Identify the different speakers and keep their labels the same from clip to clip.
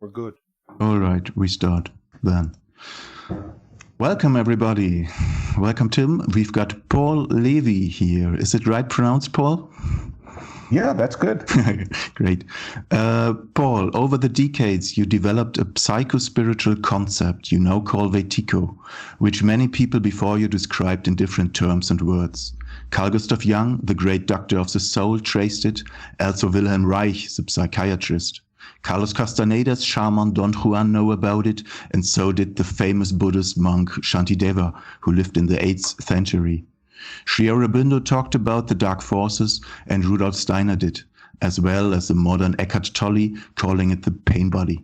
Speaker 1: We're good.
Speaker 2: All right, we start then. Welcome, everybody. Welcome, Tim. We've got Paul Levy here. Is it right pronounced, Paul?
Speaker 3: Yeah, that's good.
Speaker 2: Great. Paul, over the decades, you developed a psycho-spiritual concept you now call Wetiko, which many people before you described in different terms and words. Carl Gustav Jung, the great doctor of the soul, traced it, also Wilhelm Reich, the psychiatrist. Carlos Castaneda's shaman Don Juan know about it, and so did the famous Buddhist monk Shantideva, who lived in the 8th century. Sri Aurobindo talked about the dark forces, and Rudolf Steiner did, as well as the modern Eckhart Tolle, calling it the pain body.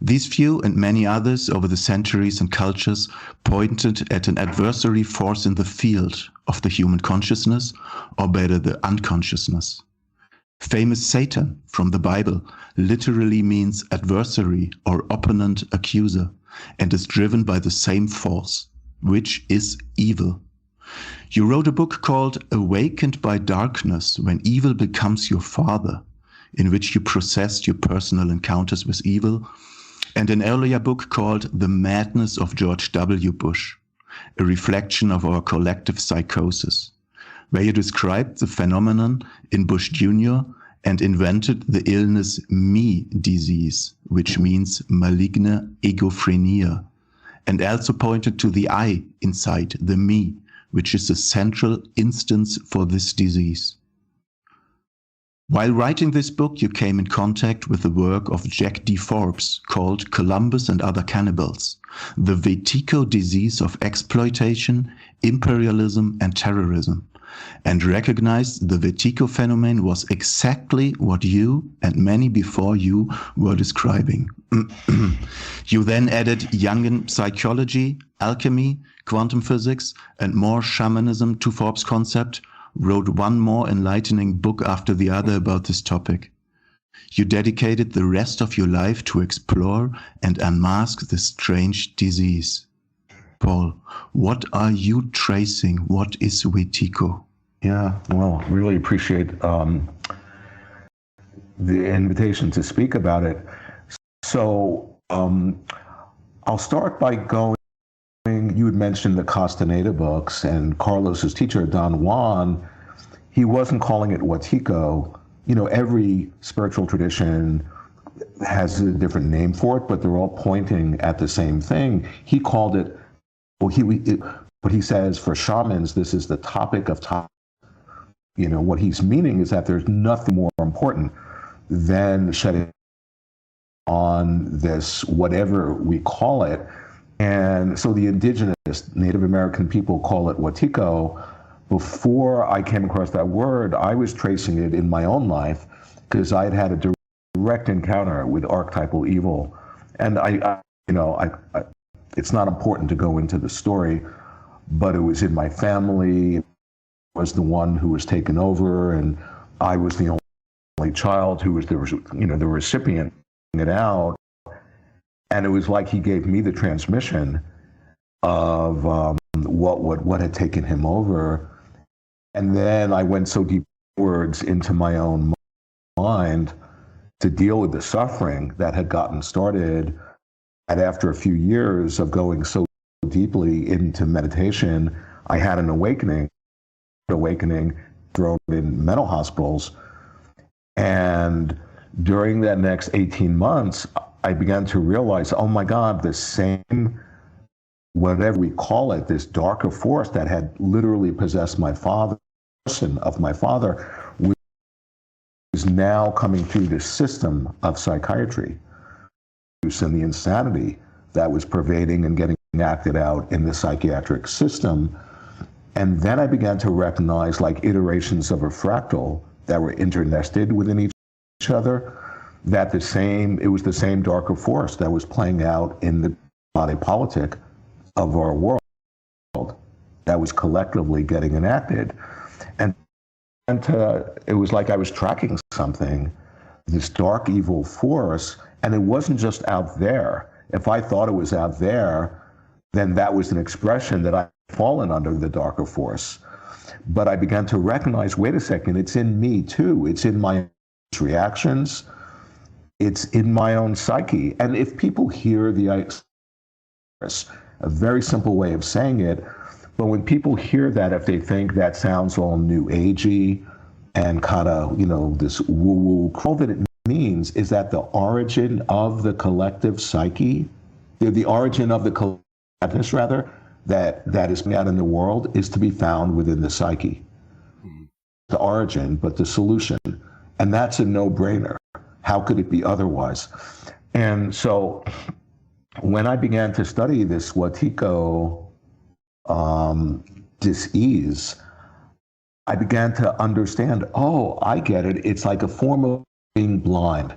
Speaker 2: These few and many others over the centuries and cultures pointed at an adversary force in the field of the human consciousness, or better, the unconsciousness. Famous Satan from the Bible literally means adversary or opponent accuser, and is driven by the same force, which is evil. You wrote a book called Awakened by Darkness, When Evil Becomes Your Father, in which you processed your personal encounters with evil, and an earlier book called The Madness of George W. Bush, a reflection of our collective psychosis, where you described the phenomenon in Bush Jr. and invented the illness me disease, which means maligne egophrenia, and also pointed to the I inside the me, which is the central instance for this disease. While writing this book, you came in contact with the work of Jack D. Forbes called Columbus and Other Cannibals, the Wetiko disease of exploitation, imperialism, and terrorism, and recognized the Wetiko phenomenon was exactly what you and many before you were describing. You then added Jungian psychology, alchemy, quantum physics, and more shamanism to Forbes' concept, wrote one more enlightening book after the other about this topic. You dedicated the rest of your life to explore and unmask this strange disease. Paul, what are you tracing? What is Wetiko?
Speaker 3: Yeah, well, really appreciate the invitation to speak about it. So I'll start by going, you had mentioned the Castaneda books, and Carlos's teacher, Don Juan, he wasn't calling it Wetiko. You know, every spiritual tradition has a different name for it, but they're all pointing at the same thing. He called it, well, what he says for shamans, this is the topic of topic. You know, what he's meaning is that there's nothing more important than shedding on this, whatever we call it. And so the indigenous Native American people call it Wetiko. Before I came across that word, I was tracing it in my own life because I had had a direct encounter with archetypal evil. And it's not important to go into the story, but it was in my family. I was the one who was taken over, and I was the only child who was the recipient it out. And it was like he gave me the transmission of what had taken him over. And then I went so deep words into my own mind to deal with the suffering that had gotten started. And after a few years of going so deeply into meditation, I had an awakening thrown in mental hospitals. And during that next 18 months, I began to realize, oh my God, the same, whatever we call it, this darker force that had literally possessed my father, of my father, was now coming through this system of psychiatry and the insanity that was pervading and getting acted out in the psychiatric system. And then I began to recognize, like iterations of a fractal that were internested within each other, that it was the same darker force that was playing out in the body politic of our world that was collectively getting enacted. And it was like I was tracking something, this dark evil force, and it wasn't just out there. If I thought it was out there, then that was an expression that I'd fallen under the darker force. But I began to recognize, wait a second, it's in me too. It's in my reactions. It's in my own psyche. And if people hear a very simple way of saying it, but when people hear that, if they think that sounds all new agey and kind of, this woo-woo, all that it means is that the origin of the collective psyche, the origin of the collectiveness, rather, that is out in the world is to be found within the psyche. The origin, but the solution. And that's a no-brainer. How could it be otherwise? And so when I began to study this Wetiko dis-ease, I began to understand, oh, I get it. It's like a form of being blind.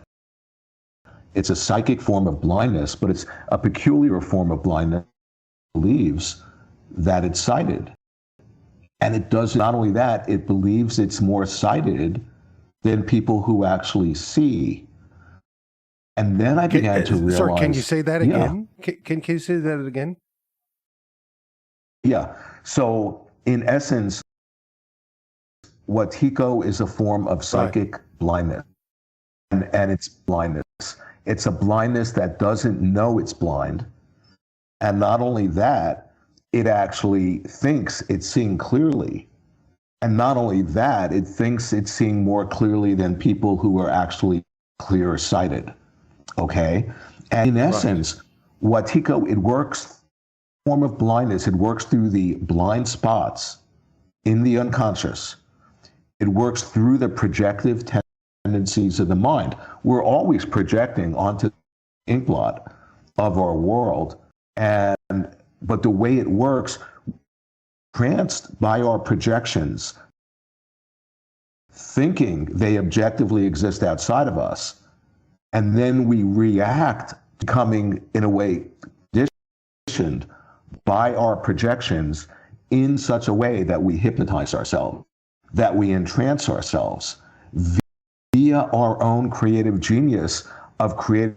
Speaker 3: It's a psychic form of blindness, but it's a peculiar form of blindness that believes that it's sighted. And it does not only that, it believes it's more sighted than people who actually see. And then I began to realize...
Speaker 1: Sorry, can you say that again? Can you say that again?
Speaker 3: Yeah. So, in essence, Wetiko is a form of psychic blindness. And it's blindness. It's a blindness that doesn't know it's blind. And not only that, it actually thinks it's seeing clearly. And not only that, it thinks it's seeing more clearly than people who are actually clear-sighted. Okay? And in essence, Wetiko, it works, form of blindness, it works through the blind spots in the unconscious. It works through the projective tendencies of the mind. We're always projecting onto the inkblot of our world, but the way it works, tranced by our projections, thinking they objectively exist outside of us, and then we react, becoming, in a way, conditioned by our projections in such a way that we hypnotize ourselves, that we entrance ourselves via our own creative genius of creating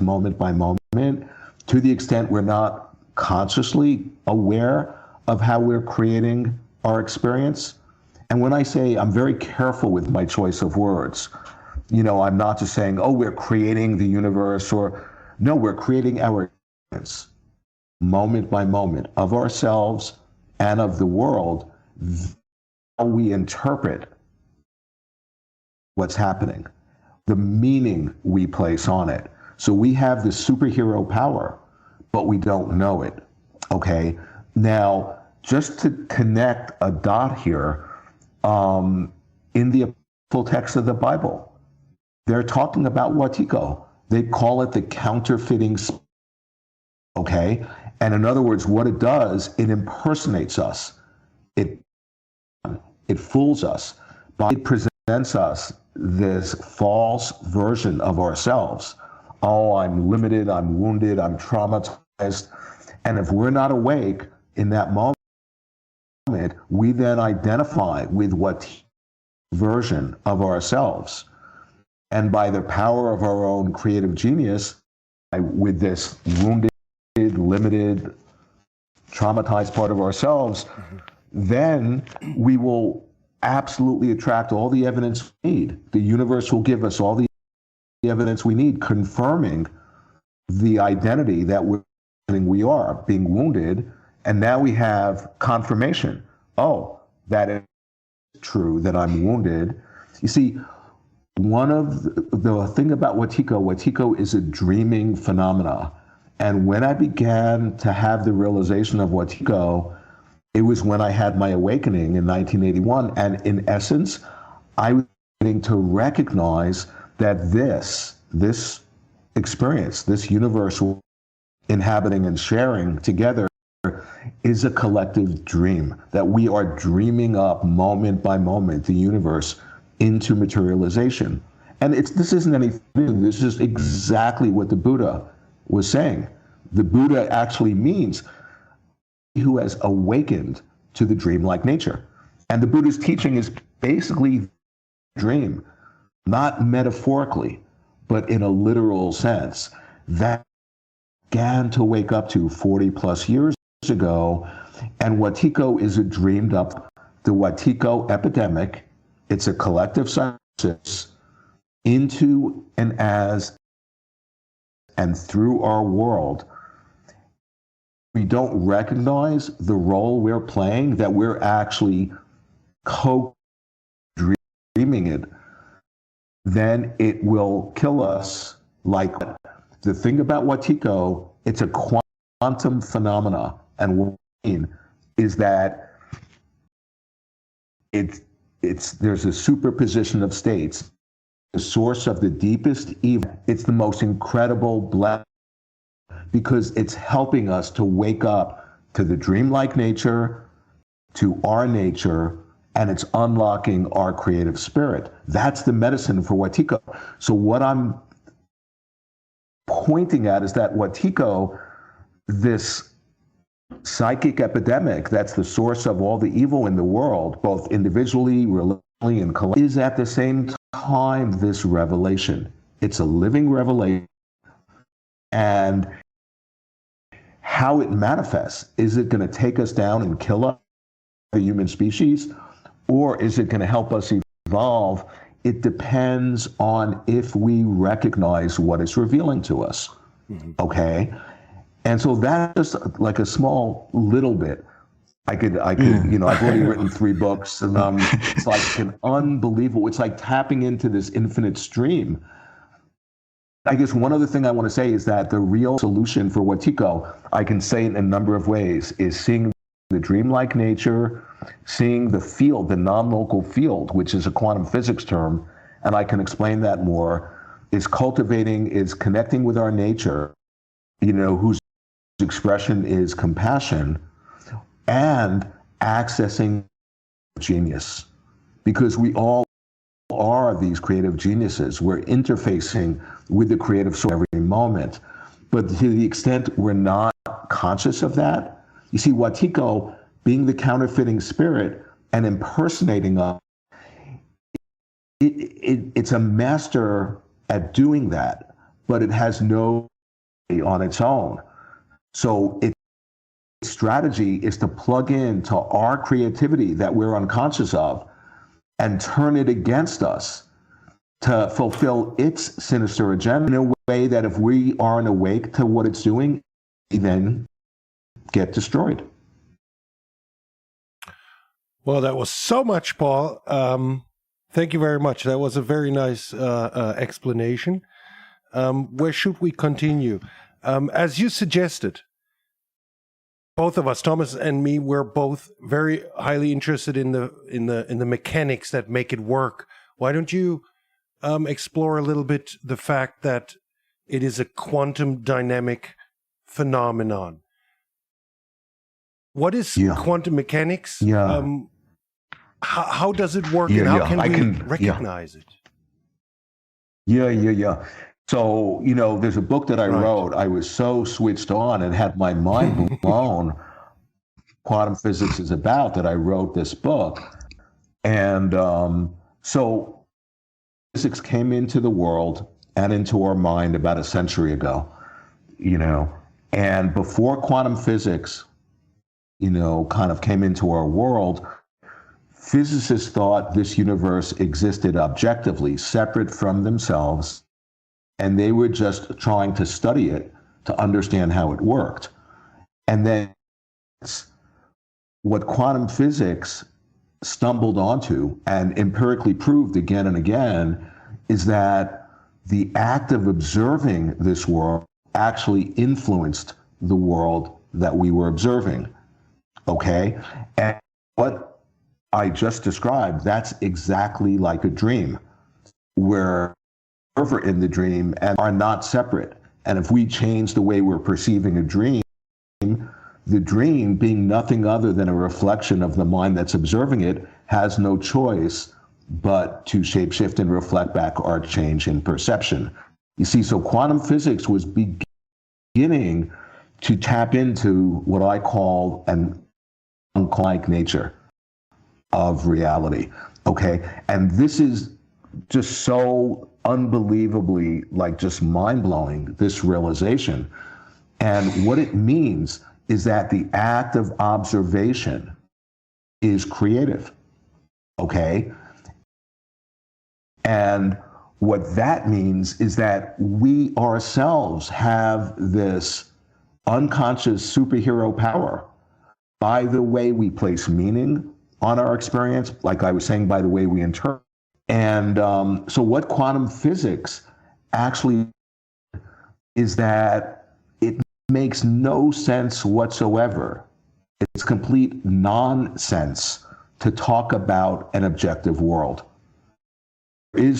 Speaker 3: moment by moment, to the extent we're not consciously aware of how we're creating our experience. And when I say I'm very careful with my choice of words, I'm not just saying, oh, we're creating the universe, or no, we're creating our experience moment by moment of ourselves and of the world, how we interpret what's happening, the meaning we place on it. So we have this superhero power, but we don't know it, okay? Now, just to connect a dot here, in the full text of the Bible, they're talking about Wetiko. They call it the counterfeiting, okay? And in other words, what it does, it impersonates us. It fools us. It presents us this false version of ourselves. Oh, I'm limited, I'm wounded, I'm traumatized. And if we're not awake in that moment, we then identify with what version of ourselves. And by the power of our own creative genius, with this wounded, limited, traumatized part of ourselves, then we will absolutely attract all the evidence we need. The universe will give us all the evidence we need, confirming the identity that we are, being wounded. And now we have confirmation. Oh, that is true, that I'm wounded. You see, one of the thing about Wetiko is a dreaming phenomena. And when I began to have the realization of Wetiko, it was when I had my awakening in 1981. And in essence, I was beginning to recognize that this experience, this universe inhabiting and sharing together, is a collective dream, that we are dreaming up moment by moment the universe into materialization. And this isn't anything new. This is exactly what the Buddha was saying. The Buddha actually means who has awakened to the dreamlike nature. And the Buddha's teaching is basically dream, not metaphorically, but in a literal sense. That began to wake up to 40 plus years ago, and Wetiko is a dreamed up, the Wetiko epidemic. It's a collective psychosis. into and as and through our world, we don't recognize the role we're playing, that we're actually co-dreaming it, then it will kill us. Like the thing about Wetiko, it's a quantum phenomena, and what I mean is that there's a superposition of states. The source of the deepest evil, it's the most incredible blessing, because it's helping us to wake up to the dreamlike nature, to our nature, and it's unlocking our creative spirit. That's the medicine for Wetiko. So what I'm pointing at is that Wetiko, this psychic epidemic that's the source of all the evil in the world, both individually, relationally, and collectively, is at the same time this revelation. It's a living revelation. And how it manifests, is it going to take us down and kill us, the human species, or is it going to help us evolve? It depends on if we recognize what it's revealing to us. Okay? And so that's just like a small little bit. I could, you know, I've already written 3 books, and it's like an unbelievable, it's like tapping into this infinite stream. I guess one other thing I want to say is that the real solution for Wetiko, I can say it in a number of ways, is seeing the dreamlike nature, seeing the field, the non-local field, which is a quantum physics term, and I can explain that more, is cultivating, is connecting with our nature, you know, whose expression is compassion, and accessing genius. Because we all are these creative geniuses. We're interfacing with the creative source every moment. But to the extent we're not conscious of that, you see, Wetiko, being the counterfeiting spirit and impersonating us, it's a master at doing that, but it has no on its own. So its strategy is to plug into our creativity that we're unconscious of and turn it against us to fulfill its sinister agenda in a way that if we aren't awake to what it's doing, we then get destroyed.
Speaker 1: Well, that was so much, Paul. Thank you very much. That was a very nice explanation. Where should we continue? As you suggested, both of us, Thomas and me, we're both very highly interested in the mechanics that make it work. Why don't you explore a little bit the fact that it is a quantum dynamic phenomenon? What is quantum mechanics? How does it work, and how can we recognize it? So, you know, there's a book that I wrote. I was so switched on and had my mind blown. Quantum physics is about that I wrote this book. And so physics came into the world and into our mind about a century ago, you know. And before quantum physics, you know, kind of came into our world, physicists thought this universe existed objectively, separate from themselves, and they were just trying to study it to understand how it worked. And then what quantum physics stumbled onto and empirically proved again and again is that the act of observing this world actually influenced the world that we were observing. Okay? And what I just described, that's exactly like a dream, where we're in the dream and are not separate. And if we change the way we're perceiving a dream, the dream, being nothing other than a reflection of the mind that's observing it, has no choice but to shapeshift and reflect back our change in perception. You see, so quantum physics was beginning to tap into what I call an unlike nature of reality, okay? And this is just so unbelievably, like, just mind-blowing, this realization. And what it means is that the act of observation is creative, okay? And what that means is that we ourselves have this unconscious superhero power by the way we place meaning on our experience, like I was saying, by the way we interpret. And so what quantum physics actually is that it makes no sense whatsoever. It's complete nonsense to talk about an objective world. There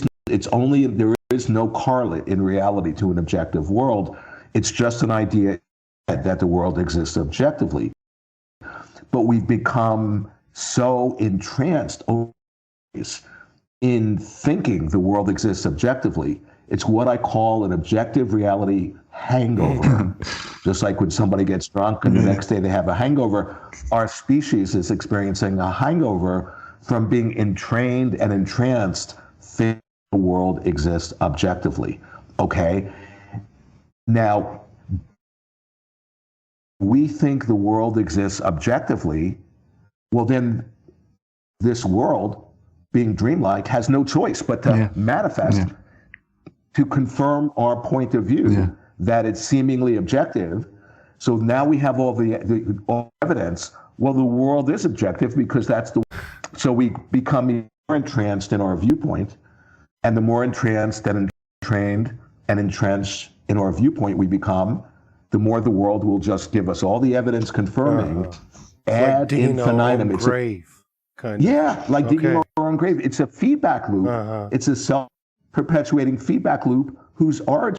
Speaker 1: is no correlate in reality to an objective world. It's just an idea that the world exists objectively. But we've become so entranced in thinking the world exists objectively. It's what I call an objective reality hangover. Just like when somebody gets drunk and the next day they have a hangover, our species is experiencing a hangover from being entrained and entranced thinking the world exists objectively. Okay? Now, we think the world exists objectively, well then this world, being dreamlike, has no choice but to manifest to confirm our point of view that it's seemingly objective. So now we have all the evidence. Well, the world is objective because that's the. So we become more entranced in our viewpoint, and the more entranced and entrained and entrenched in our viewpoint we become, the more the world will just give us all the evidence confirming ad infinitum. It's
Speaker 4: grave. Kind of.
Speaker 1: Yeah, like digging our own grave. It's a feedback loop. It's a self-perpetuating feedback loop whose origin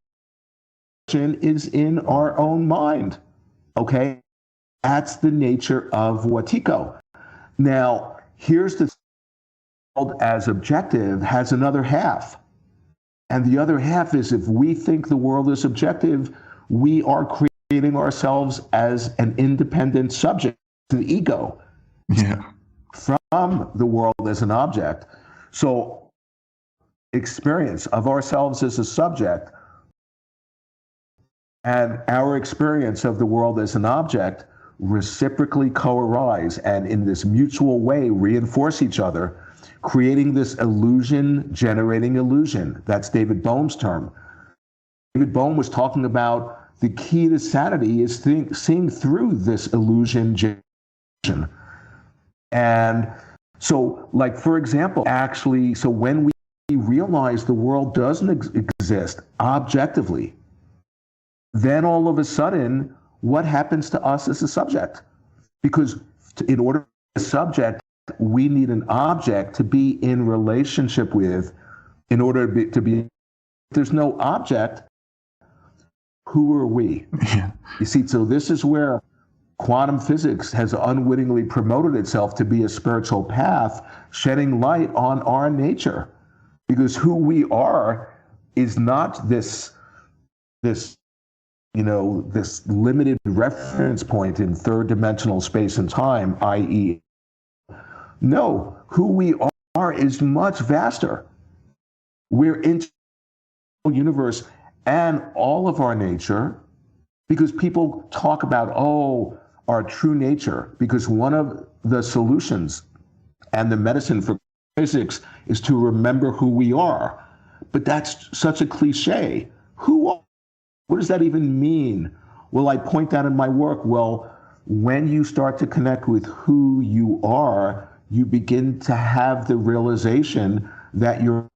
Speaker 1: is in our own mind. Okay? That's the nature of Wetiko. Now, here's the world as objective has another half. And the other half is if we think the world is objective, we are creating ourselves as an independent subject, an ego.
Speaker 2: Yeah.
Speaker 1: From the world as an object. So experience of ourselves as a subject and our experience of the world as an object reciprocally co-arise and in this mutual way reinforce each other, creating this illusion generating illusion. That's David Bohm's term. David Bohm was talking about the key to sanity is seeing through this illusion generation. And so, like, for example, actually, so when we realize the world doesn't exist objectively, then all of a sudden, what happens to us as a subject? Because in order to be a subject, we need an object to be in relationship with. In order to be, if there's no object, who are we?
Speaker 2: Yeah.
Speaker 1: You see, so this is where quantum physics has unwittingly promoted itself to be a spiritual path, shedding light on our nature. Because who we are is not this limited reference point in third dimensional space and time, i.e. No, who we are is much vaster. We're in the universe and all of our nature, because people talk about, our true nature, because one of the solutions and the medicine for physics is to remember who we are. But that's such a cliche. Who are? What does that even mean? Well, I point out in my work, when you start to connect with who you are, you begin to have the realization that your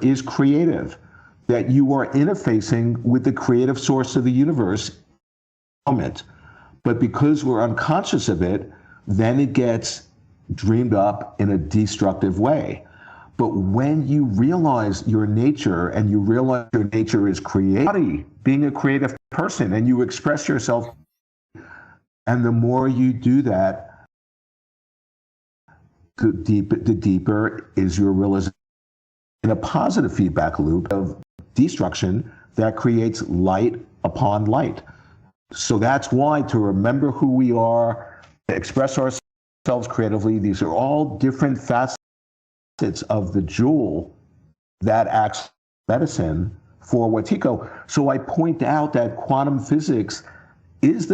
Speaker 1: is creative, that you are interfacing with the creative source of the universe. But because we're unconscious of it, then it gets dreamed up in a destructive way. But when you realize your nature and you realize your nature is creative, being a creative person, and you express yourself, and the more you do that, the deeper is your realization in a positive feedback loop of destruction that creates light upon light. So that's why to remember who we are, express ourselves creatively, these are all different facets of the jewel that acts medicine for Wetiko. So I point out that quantum physics is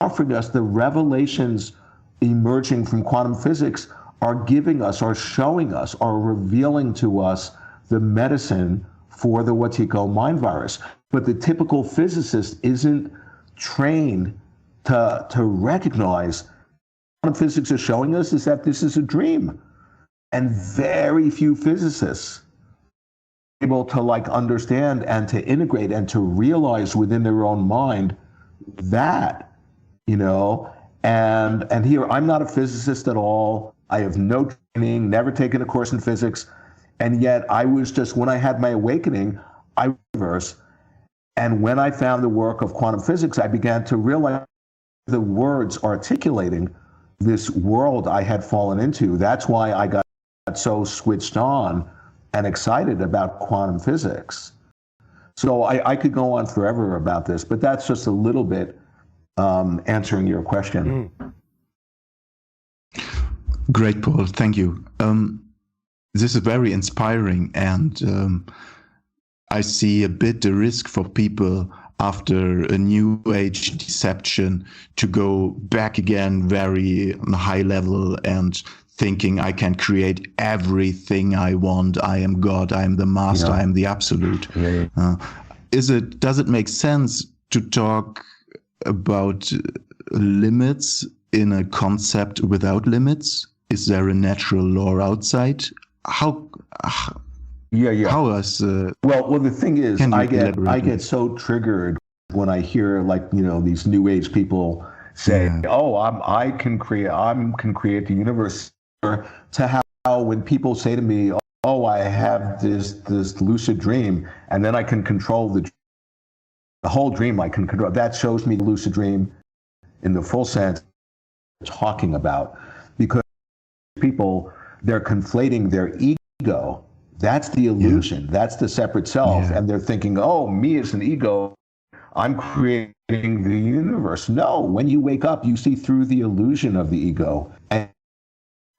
Speaker 1: offering us the revelations emerging from quantum physics are giving us, are showing us, are revealing to us the medicine for the Wetiko mind virus. But the typical physicist isn't trained to recognize quantum physics is showing us is that this is a dream. And very few physicists are able to understand and to integrate and to realize within their own mind that, and here, I'm not a physicist at all. I have no training, never taken a course in physics. And yet I was just, when I had my awakening, I reversed. And when I found the work of quantum physics, I began to realize the words articulating this world I had fallen into. That's why I got so switched on and excited about quantum physics. So I could go on forever about this, but that's just a little bit answering your question.
Speaker 2: Great, Paul. Thank you. This is very inspiring, and I see a bit the risk for people after a new age deception to go back again very on a high level and thinking I can create everything I want. I am God. I am the master. I am the absolute. Does it make sense to talk about limits in a concept without limits? Is there a natural law outside? How is
Speaker 1: well, the thing is, I get so triggered when I hear these new age people say, I can create the universe, or to how when people say to me, I have this lucid dream and then I can control the whole dream. I can control. That shows me the lucid dream in the full sense talking about, because people, they're conflating their ego. That's the illusion. That's the separate self. And they're thinking, me as an ego, I'm creating the universe. No, when you wake up, you see through the illusion of the ego and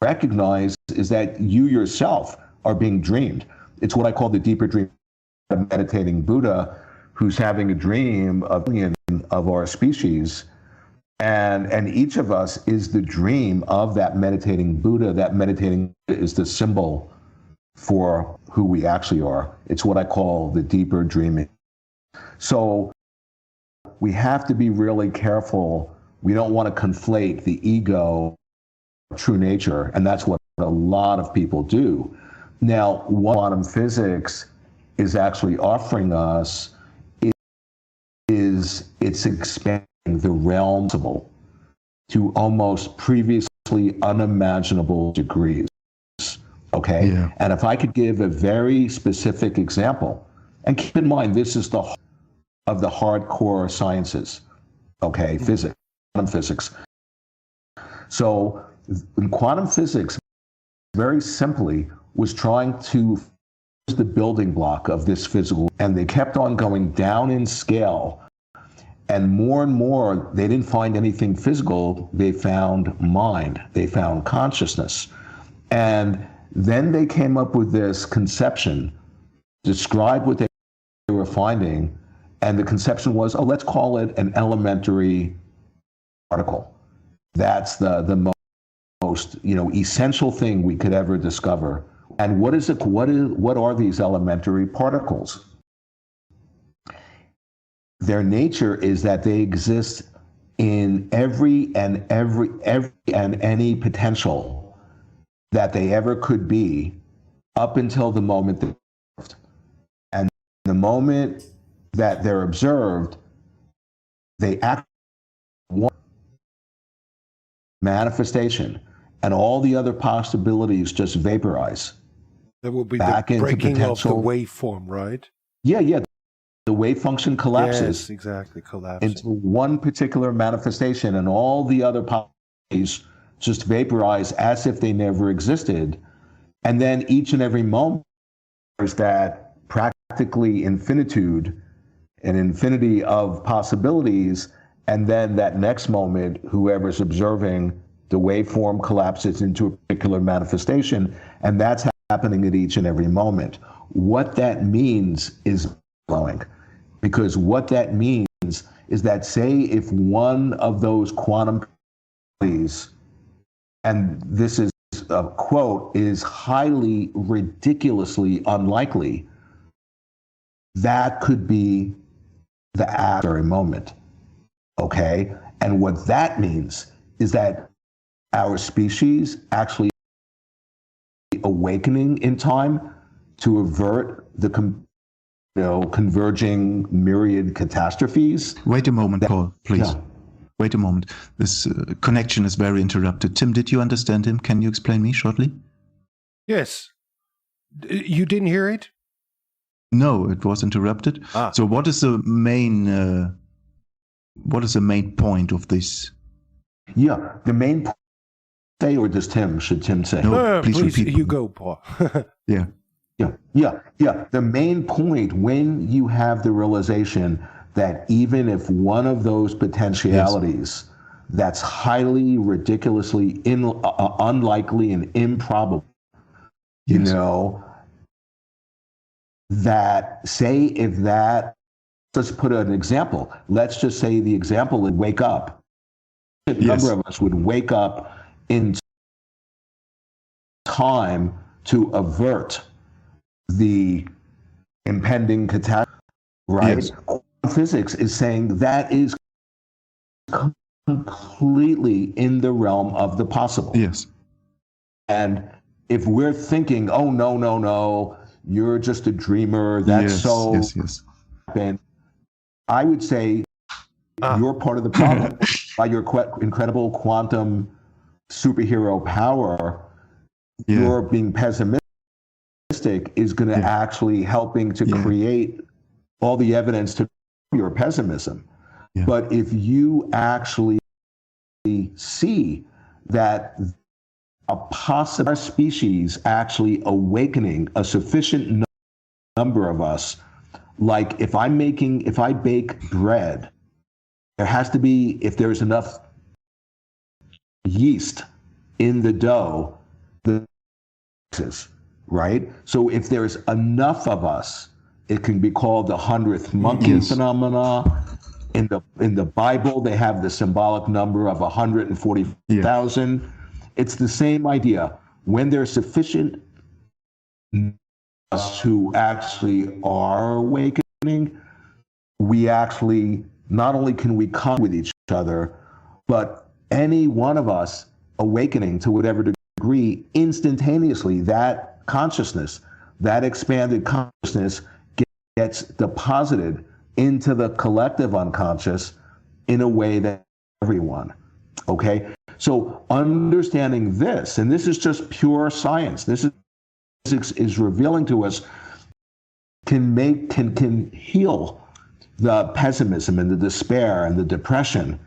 Speaker 1: recognize is that you yourself are being dreamed. It's what I call the deeper dream. A meditating Buddha who's having a dream of our species. And each of us is the dream of that meditating Buddha. That meditating Buddha is the symbol for who we actually are. It's what I call the deeper dreaming. So we have to be really careful. We don't want to conflate the ego, true nature, and that's what a lot of people do. Now, what quantum physics is actually offering us is it's expanding the realm to almost previously unimaginable degrees. Okay? Yeah. And if I could give a very specific example, and keep in mind, this is the of the hardcore sciences, okay, physics, quantum physics. So in quantum physics, very simply, was trying to the building block of this physical, and they kept on going down in scale. And more, they didn't find anything physical. They found mind. They found consciousness. And then they came up with this conception, describe what they were finding, and the conception was, let's call it an elementary particle. That's the most essential thing we could ever discover. And what is it? What are these elementary particles? Their nature is that they exist in every and any potential that they ever could be up until the moment they're observed. And the moment that they're observed, they act one manifestation, and all the other possibilities just vaporize.
Speaker 4: That will be
Speaker 1: back
Speaker 4: the breaking
Speaker 1: into
Speaker 4: of the waveform, right?
Speaker 1: Yeah. The wave function collapses.
Speaker 4: Yes, exactly, collapsing
Speaker 1: into one particular manifestation, and all the other possibilities just vaporize as if they never existed. And then each and every moment there's that practically infinitude, an infinity of possibilities, and then that next moment, whoever's observing, the waveform collapses into a particular manifestation, and that's happening at each and every moment. What that means is blowing, because what that means is that, say, if one of those quantum properties, and this is quote is highly, ridiculously unlikely, that could be the very moment. Okay? And what that means is that our species actually awakening in time to avert the converging myriad catastrophes.
Speaker 2: Wait a moment, Paul, please.
Speaker 1: Yeah.
Speaker 2: Wait a moment. This connection is very interrupted. Tim, did you understand him? Can you explain me shortly?
Speaker 4: Yes. You didn't hear it?
Speaker 2: No, it was interrupted. So what is the main point of this?
Speaker 1: Yeah, the main point, say, or does Tim? Should Tim say?
Speaker 4: No,
Speaker 2: please repeat.
Speaker 4: you go, Paul.
Speaker 2: Yeah.
Speaker 1: Yeah. The main point, when you have the realization that even if one of those potentialities that's highly, ridiculously unlikely and improbable, that say if that, let's put an example. Let's just say the example would wake up. A number of us would wake up in time to avert the impending catastrophe, right?
Speaker 2: Yes.
Speaker 1: Physics is saying that is completely in the realm of the possible.
Speaker 2: Yes.
Speaker 1: And if we're thinking, oh, no, you're just a dreamer, that's
Speaker 2: yes.
Speaker 1: And I would say you're part of the problem. By your incredible quantum superhero power, you're being pessimistic is going to actually helping to create all the evidence to your pessimism. Yeah. But if you actually see that a possible species actually awakening a sufficient number of us, like if I bake bread, there has to be, if there's enough yeast in the dough, right? So if there's enough of us, it can be called the 100th monkey phenomena. In the Bible, they have the symbolic number of 140,000. It's the same idea. When there's sufficient us who actually are awakening, we actually, not only can we come with each other, but any one of us awakening to whatever degree, instantaneously, that consciousness, that expanded consciousness gets deposited into the collective unconscious in a way that everyone, okay? So understanding this, and this is just pure science, this is revealing to us, can heal the pessimism and the despair and the depression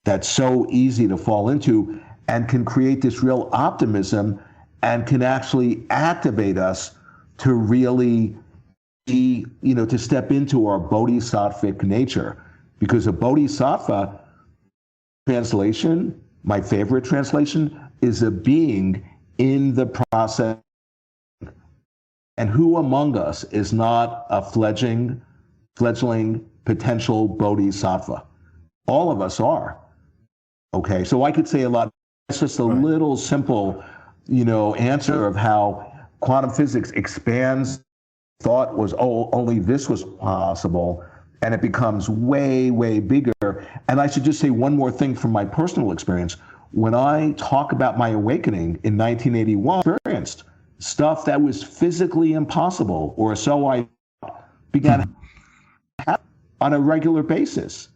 Speaker 1: that's so easy to fall into, and can create this real optimism and can actually activate us to really be, to step into our bodhisattvic nature. Because a bodhisattva translation, my favorite translation, is a being in the process. And who among us is not a fledgling potential bodhisattva? All of us are. Okay, so I could say a lot. It's just a little simple, answer of how quantum physics expands. Thought was, only this was possible, and it becomes way, way bigger. And I should just say one more thing from my personal experience. When I talk about my awakening in 1981, I experienced stuff that was physically impossible, or so I began to happen on a regular basis.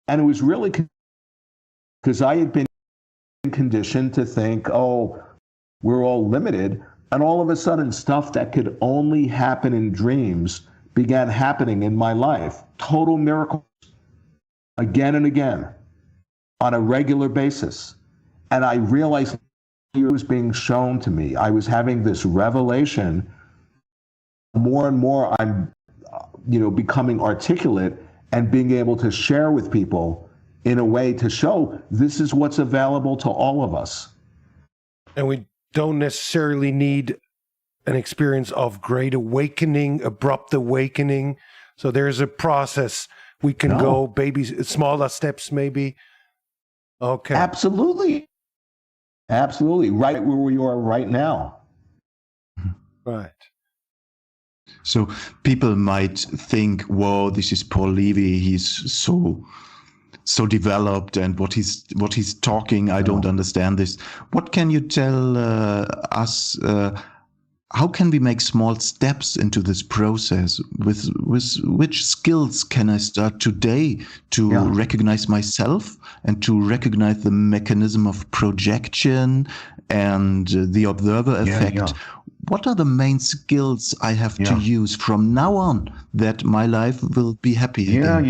Speaker 1: And it was really because I had been conditioned to think, we're all limited. And all of a sudden, stuff that could only happen in dreams began happening in my life. Total miracles, again and again, on a regular basis. And I realized it was being shown to me. I was having this revelation. More and more, I'm, becoming articulate and being able to share with people in a way to show this is what's available to all of us.
Speaker 4: And we don't necessarily need an experience of great awakening, abrupt awakening. So there's a process we can go, baby, smaller steps maybe. Okay.
Speaker 1: Absolutely. Absolutely. Right where we are right now.
Speaker 4: Right.
Speaker 2: So people might think, whoa, this is Paul Levy. He's so developed, and what he's talking, I don't understand this. What can you tell us? How can we make small steps into this process? With which skills can I start today to recognize myself and to recognize the mechanism of projection and the observer effect?
Speaker 1: Yeah.
Speaker 2: What are the main skills I have to use from now on that my life will be happy again?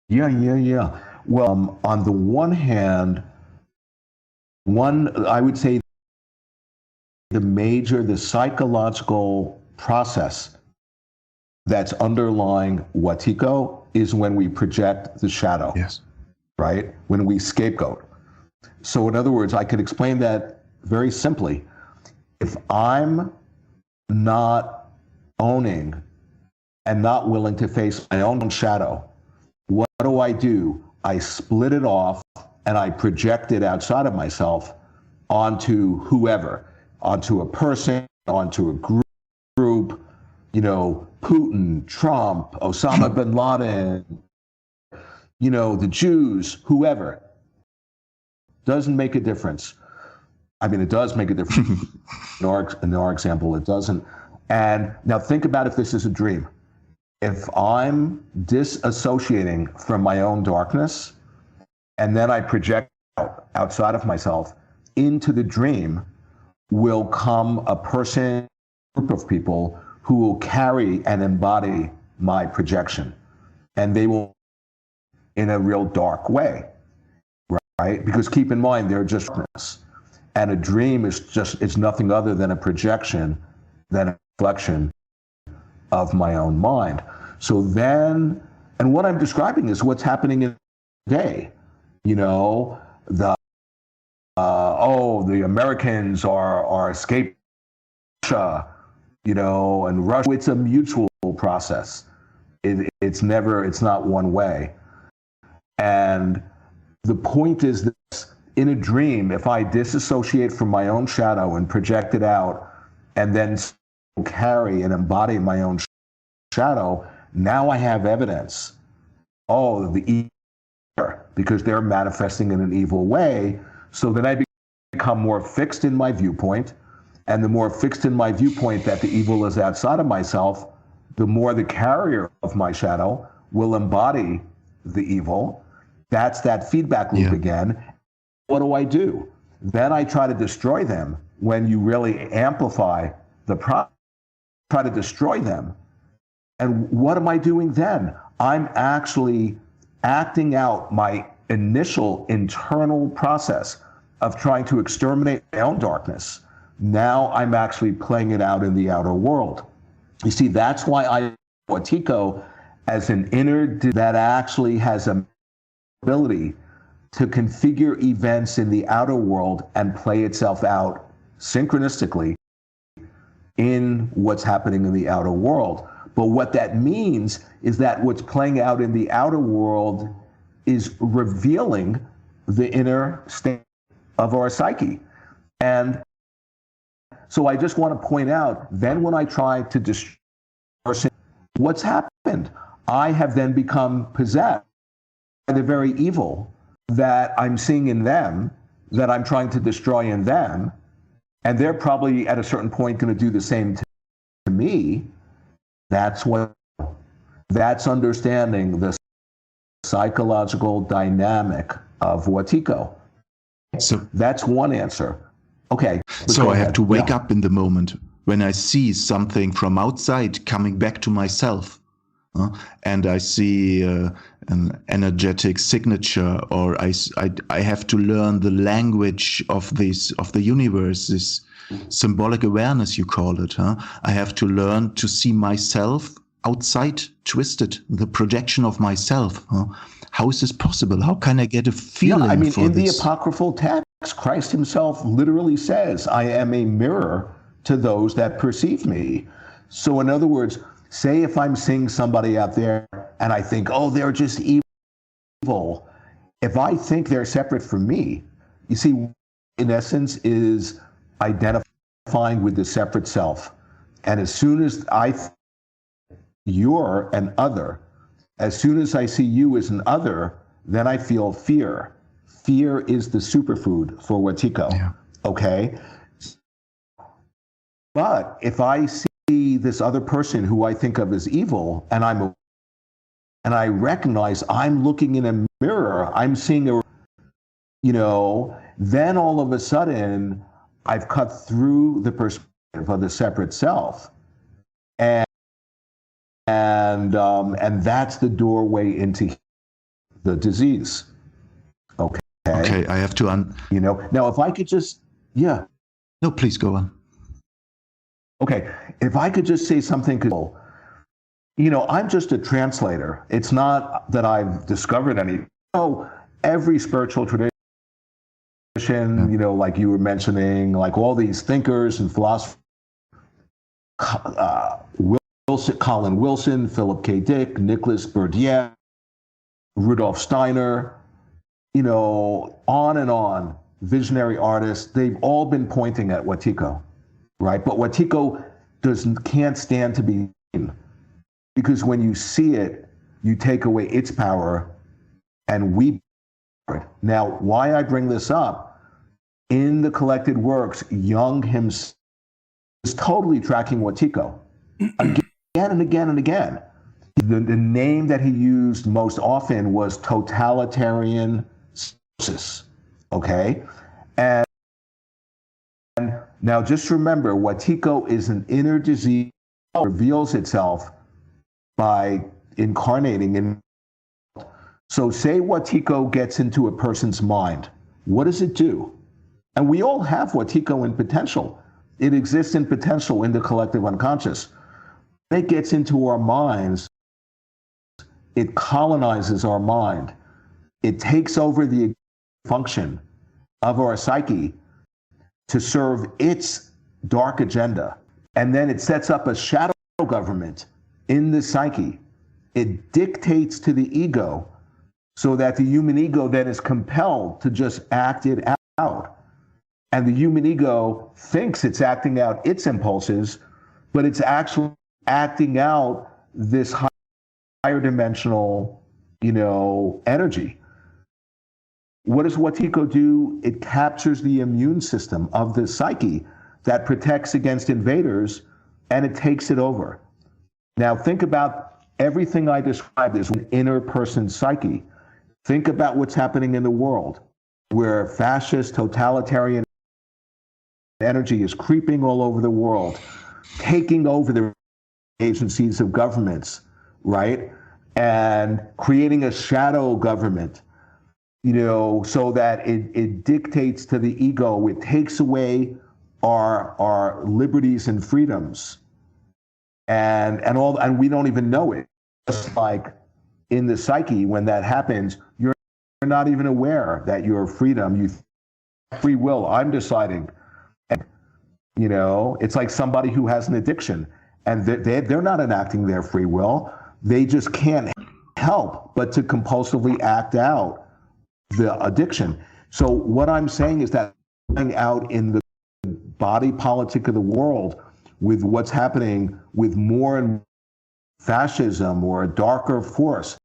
Speaker 1: Yeah. Well, on the one hand, I would say the psychological process that's underlying Wetiko is when we project the shadow.
Speaker 2: Yes.
Speaker 1: Right? When we scapegoat. So in other words, I could explain that very simply. If I'm not owning and not willing to face my own shadow, what do? I split it off and I project it outside of myself onto whoever, onto a person, onto a group, Putin, Trump, Osama bin Laden, the Jews, whoever. Doesn't make a difference. I mean, it does make a difference. In our example, it doesn't. And now think about if this is a dream. If I'm disassociating from my own darkness, and then I project outside of myself into the dream, will come a person, group of people who will carry and embody my projection. And they will in a real dark way, right? Because keep in mind, they're just darkness. And a dream is nothing other than a projection, than a reflection of my own mind. So then, and what I'm describing is what's happening in the day. The Americans are escaping Russia, and Russia. It's a mutual process. It's not one way. And the point is this: in a dream, if I disassociate from my own shadow and project it out, and then carry and embody my own shadow, now I have evidence. Oh, the evil, because they're manifesting in an evil way. So then I become more fixed in my viewpoint, and the more fixed in my viewpoint that the evil is outside of myself, the more the carrier of my shadow will embody the evil. That's that feedback loop again. What do? Then I try to destroy them. When you really amplify the problem, try to destroy them. And what am I doing then? I'm actually acting out my initial internal process of trying to exterminate my own darkness. Now I'm actually playing it out in the outer world. You see, that's why I Wetiko as an inner that actually has an ability to configure events in the outer world and play itself out synchronistically in what's happening in the outer world. But what that means is that what's playing out in the outer world is revealing the inner state of our psyche. And so I just want to point out, then when I try to destroy, what's happened? I have then become possessed by the very evil that I'm seeing in them, that I'm trying to destroy in them. And they're probably at a certain point going to do the same to me. That's understanding the psychological dynamic of Wetiko. So that's one answer. Okay.
Speaker 2: So I have to wake up in the moment when I see something from outside coming back to myself. And I see an energetic signature, or I have to learn the language of the universe, this symbolic awareness, you call it. I have to learn to see myself outside, twisted, the projection of myself. How is this possible? How can I get a feeling for this?
Speaker 1: The apocryphal text, Christ himself literally says, I am a mirror to those that perceive me. So in other words, say if I'm seeing somebody out there and I think, oh, they're just evil. If I think they're separate from me, you see, in essence, is identifying with the separate self. And as soon as you're an other, as soon as I see you as an other, then I feel fear. Fear is the superfood for Wetiko.
Speaker 2: Yeah.
Speaker 1: Okay? But if I see this other person who I think of as evil, and I recognize I'm looking in a mirror, I'm seeing then all of a sudden I've cut through the perspective of the separate self. And that's the doorway into the disease. Okay.
Speaker 2: Okay, I have to
Speaker 1: now if I could just, yeah.
Speaker 2: No, please go on.
Speaker 1: Okay, if I could just say something, I'm just a translator. It's not that I've discovered any. Every spiritual tradition, like you were mentioning, like all these thinkers and philosophers, Colin Wilson, Philip K. Dick, Nicholas Bourdieu, Rudolf Steiner, on and on, visionary artists, they've all been pointing at Wetiko, right? But Wetiko can't stand to be seen, because when you see it, you take away its power, and we. Now, why I bring this up, in the collected works, Jung himself is totally tracking Wetiko again and again and again. The name that he used most often was totalitarian psychosis, okay? And now just remember, Wetiko is an inner disease that reveals itself by incarnating in. So say Wetiko gets into a person's mind. What does it do? And we all have Wetiko in potential. It exists in potential in the collective unconscious. When it gets into our minds, it colonizes our mind. It takes over the function of our psyche to serve its dark agenda. And then it sets up a shadow government in the psyche. It dictates to the ego, so that the human ego then is compelled to just act it out. And the human ego thinks it's acting out its impulses, but it's actually acting out this higher dimensional, energy. What does Wetiko do? It captures the immune system of the psyche that protects against invaders, and it takes it over. Now think about everything I described as an inner person's psyche. Think about what's happening in the world, where fascist, totalitarian energy is creeping all over the world, taking over the agencies of governments, right? And creating a shadow government, so that it dictates to the ego. It takes away our liberties and freedoms, and we don't even know it. Just like in the psyche, when that happens, you're not even aware that your freedom, you free will. I'm deciding, it's like somebody who has an addiction, and they're not enacting their free will. They just can't help but to compulsively act out the addiction. So what I'm saying is that out in the body politic of the world, with what's happening with more and fascism or a darker force.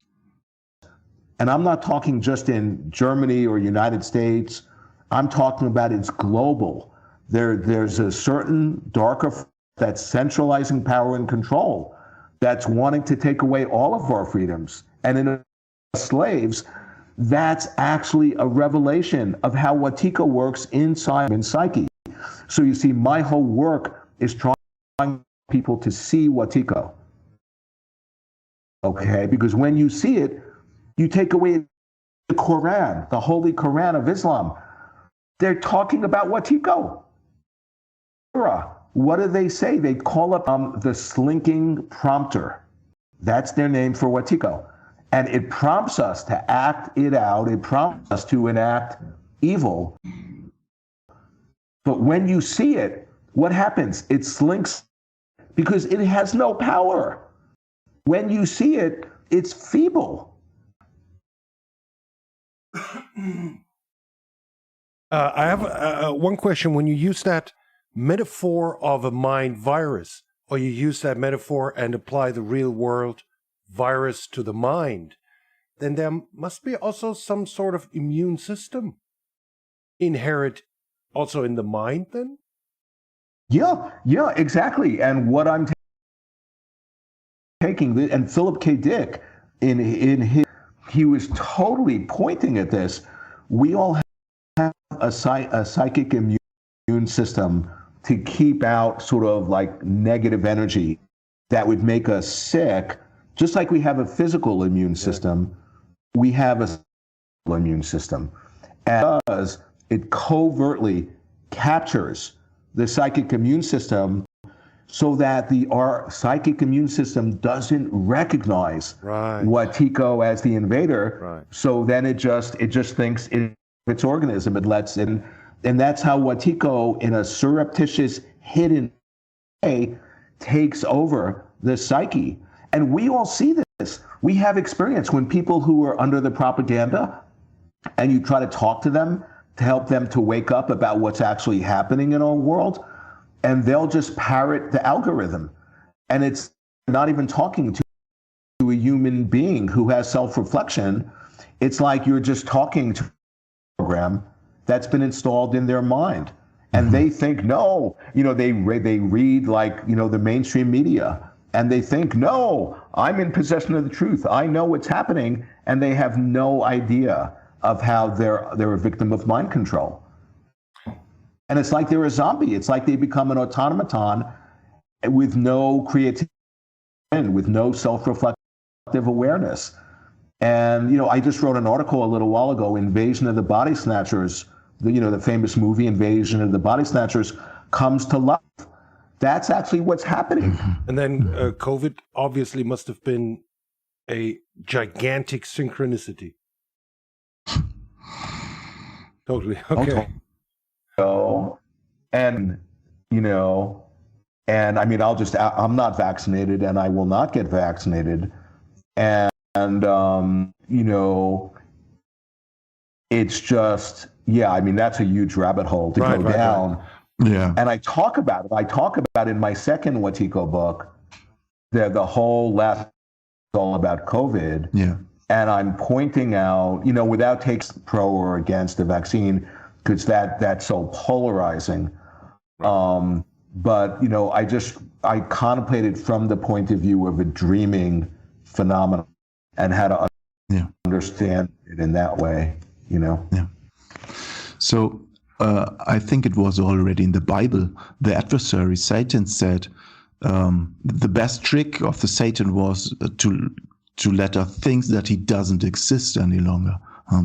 Speaker 1: And I'm not talking just in Germany or United States. I'm talking about it's global. There's a certain darker force that's centralizing power and control, that's wanting to take away all of our freedoms. And in slaves, that's actually a revelation of how Wetiko works inside in psyche. So you see, my whole work is trying people to see Wetiko. Okay, because when you see it, you take away the Quran, the Holy Quran of Islam. They're talking about Wetiko. What do they say? They call it the slinking prompter. That's their name for Wetiko. And it prompts us to act it out. It prompts us to enact evil. But when you see it, what happens? It slinks because it has no power. When you see it, it's feeble.
Speaker 4: I have one question. When you use that metaphor of a mind virus, or you use that metaphor and apply the real world virus to the mind, then there must be also some sort of immune system inherent also in the mind then?
Speaker 3: Yeah, exactly. And what I'm taking, and Philip K. Dick, in his, he was totally pointing at this. We all have a psychic immune system to keep out sort of like negative energy that would make us sick. Just like we have a physical immune system, we have a immune system. And it covertly captures the psychic immune system so that our psychic immune system doesn't recognize Wetiko as the invader.
Speaker 4: Right.
Speaker 3: So then it just thinks its organism. It lets in, and that's how Wetiko, in a surreptitious, hidden way, takes over the psyche. And we all see this. We have experience when people who are under the propaganda, and you try to talk to them to help them to wake up about what's actually happening in our world, and they'll just parrot the algorithm. And it's not even talking to a human being who has self-reflection. It's like you're just talking to a program that's been installed in their mind. And they think, no, they read like, the mainstream media, and they think, no, I'm in possession of the truth. I know what's happening. And they have no idea of how they're a victim of mind control. And it's like they're a zombie. It's like they become an automaton with no creativity, with no self-reflective awareness. And, I just wrote an article a little while ago, Invasion of the Body Snatchers, the famous movie Invasion of the Body Snatchers comes to life. That's actually what's happening.
Speaker 4: And then COVID obviously must have been a gigantic synchronicity. Totally. Okay.
Speaker 3: And I mean, I'm not vaccinated and I will not get vaccinated. And it's just, I mean, that's a huge rabbit hole to go down.
Speaker 2: Right. Yeah.
Speaker 3: And I talk about it in my second Wetiko book. The whole last is all about COVID.
Speaker 2: Yeah.
Speaker 3: And I'm pointing out, without taking pro or against the vaccine, because that's so polarizing. But, I contemplated from the point of view of a dreaming phenomenon and how to understand it in that way,
Speaker 2: Yeah. So I think it was already in the Bible, the adversary, Satan, said the best trick of the Satan was to let us think that he doesn't exist any longer.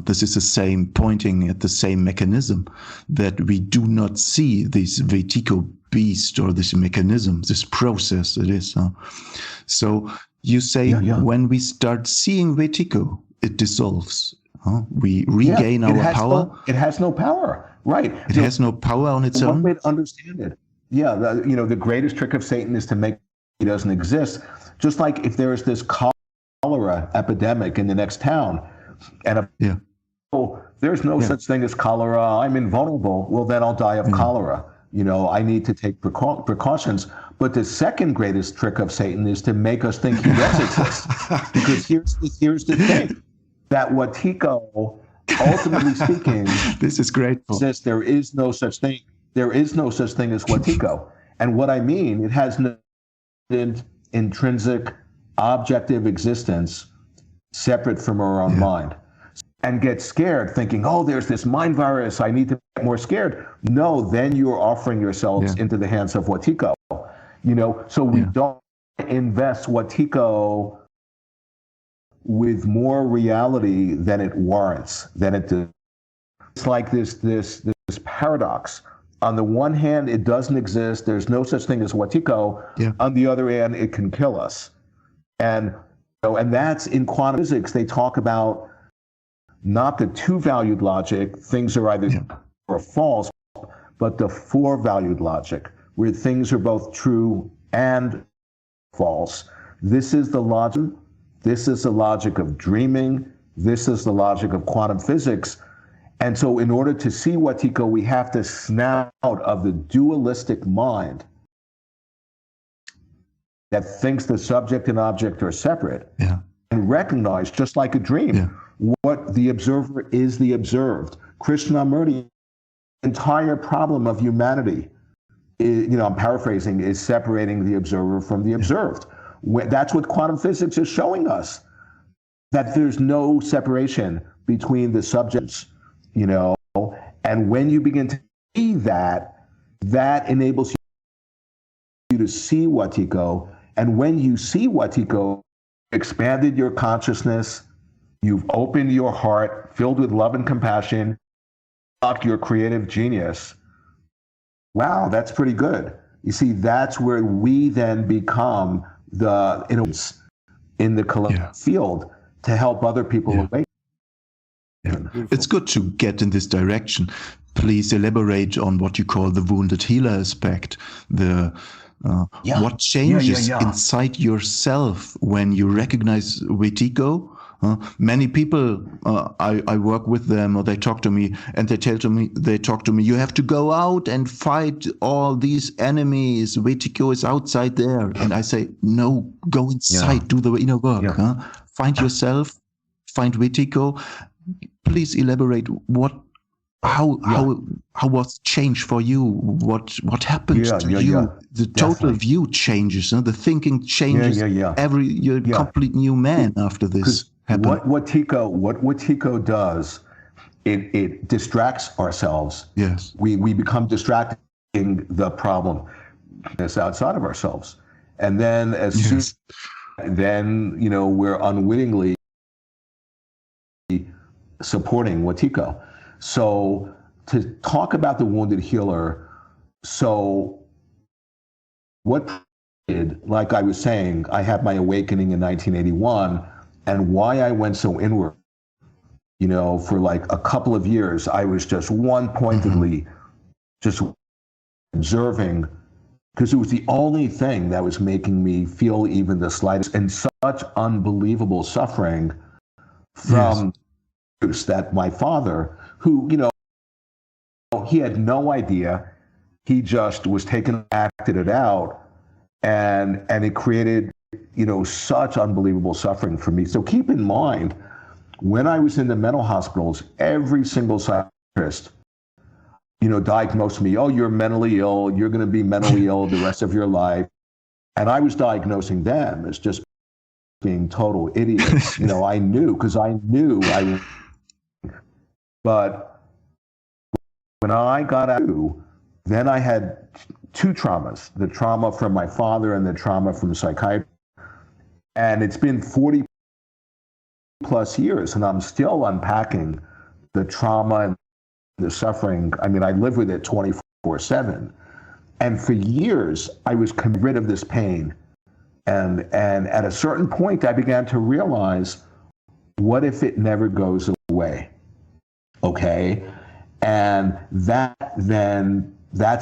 Speaker 2: This is the same, pointing at the same mechanism, that we do not see this Wetiko beast or this mechanism, this process it is. So you say when we start seeing Wetiko, it dissolves. We regain our power.
Speaker 3: It has no power, right?
Speaker 2: It has no power on its own.
Speaker 3: One way to understand it. Yeah, the greatest trick of Satan is to make he doesn't exist. Just like if there is this cholera epidemic in the next town, and there's no such thing as cholera, I'm invulnerable, well, then I'll die of cholera. I need to take precautions. But the second greatest trick of Satan is to make us think he does exist. Because here's the thing, that Wetiko, ultimately speaking,
Speaker 2: this is great.
Speaker 3: Says there is no such thing. There is no such thing as Wetiko. And what I mean, it has no intrinsic, objective existence separate from our own mind. And get scared thinking, oh, there's this mind virus, I need to get more scared. No, then you're offering yourselves into the hands of Wetiko. So we don't invest Wetiko with more reality than it warrants, than it does. It's like this paradox. On the one hand, it doesn't exist. There's no such thing as Wetiko.
Speaker 2: Yeah.
Speaker 3: On the other hand, it can kill us. And that's in quantum physics. They talk about not the two-valued logic, things are either true or false, but the four-valued logic, where things are both true and false. This is the logic. This is the logic of dreaming. This is the logic of quantum physics.
Speaker 1: And so in order to see Wetiko, we have to snap out of the dualistic mind that thinks the subject and object are separate, and recognize, just like a dream, what the observer is the observed. Krishnamurti, the entire problem of humanity, is, I'm paraphrasing, is separating the observer from the observed. That's what quantum physics is showing us, that there's no separation between the subjects, and when you begin to see that, that enables you to see Wetiko. And when you see Wetiko, expanded your consciousness, you've opened your heart, filled with love and compassion, unlocked your creative genius. Wow, that's pretty good. You see, that's where we then become the influence in the collective field to help other people awaken.
Speaker 2: It's good to get in this direction. Please elaborate on what you call the wounded healer aspect, what changes inside yourself when you recognize Wetiko. Many people, I work with them, or they talk to me, and they talk to me, you have to go out and fight all these enemies. Wetiko is outside there. And I say, no, go inside, do the inner work. Find yourself, find Wetiko. Please elaborate how was change for you? What happened to you? The total view changes, the thinking changes. You're a complete new man after this happened.
Speaker 1: What Wetiko does, it distracts ourselves.
Speaker 2: Yes,
Speaker 1: we become distracting the problem that's outside of ourselves, and then we're unwittingly supporting Wetiko. So to talk about the wounded healer, so what did, like I was saying, I had my awakening in 1981, and why I went so inward, for like a couple of years, I was just one-pointedly just observing, because it was the only thing that was making me feel even the slightest, and such unbelievable suffering from that my father, who, he had no idea. He just was acted it out, and it created, such unbelievable suffering for me. So keep in mind, when I was in the mental hospitals, every single psychiatrist, diagnosed me, oh, you're mentally ill, you're going to be mentally ill the rest of your life. And I was diagnosing them as just being total idiots. I knew I but when I got out, then I had two traumas, the trauma from my father and the trauma from psychiatry. And it's been 40 plus years, and I'm still unpacking the trauma and the suffering. I mean, I live with it 24/7. And for years, I was rid of this pain. And at a certain point, I began to realize, what if it never goes away? Okay, and that's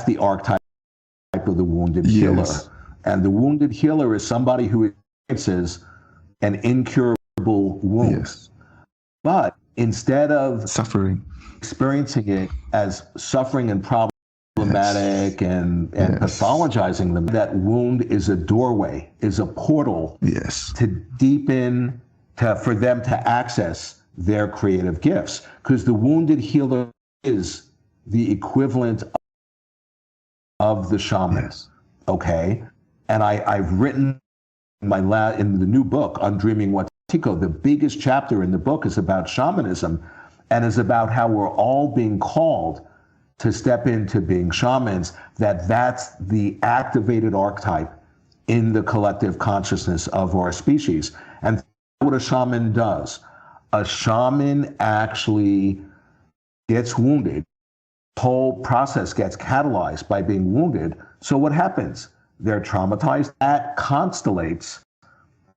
Speaker 1: the archetype of the wounded healer. And the wounded healer is somebody who experiences an incurable wound. But instead of experiencing it as suffering and problematic and pathologizing them, that wound is a doorway, is a portal to deepen, for them to access their creative gifts, because the wounded healer is the equivalent of the shaman. Okay, and I've written in the new book, Undreaming Wetiko, the biggest chapter in the book is about shamanism, and is about how we're all being called to step into being shamans. That's the activated archetype in the collective consciousness of our species, and that's what a shaman does. A shaman actually gets wounded. The whole process gets catalyzed by being wounded. So what happens? They're traumatized. That constellates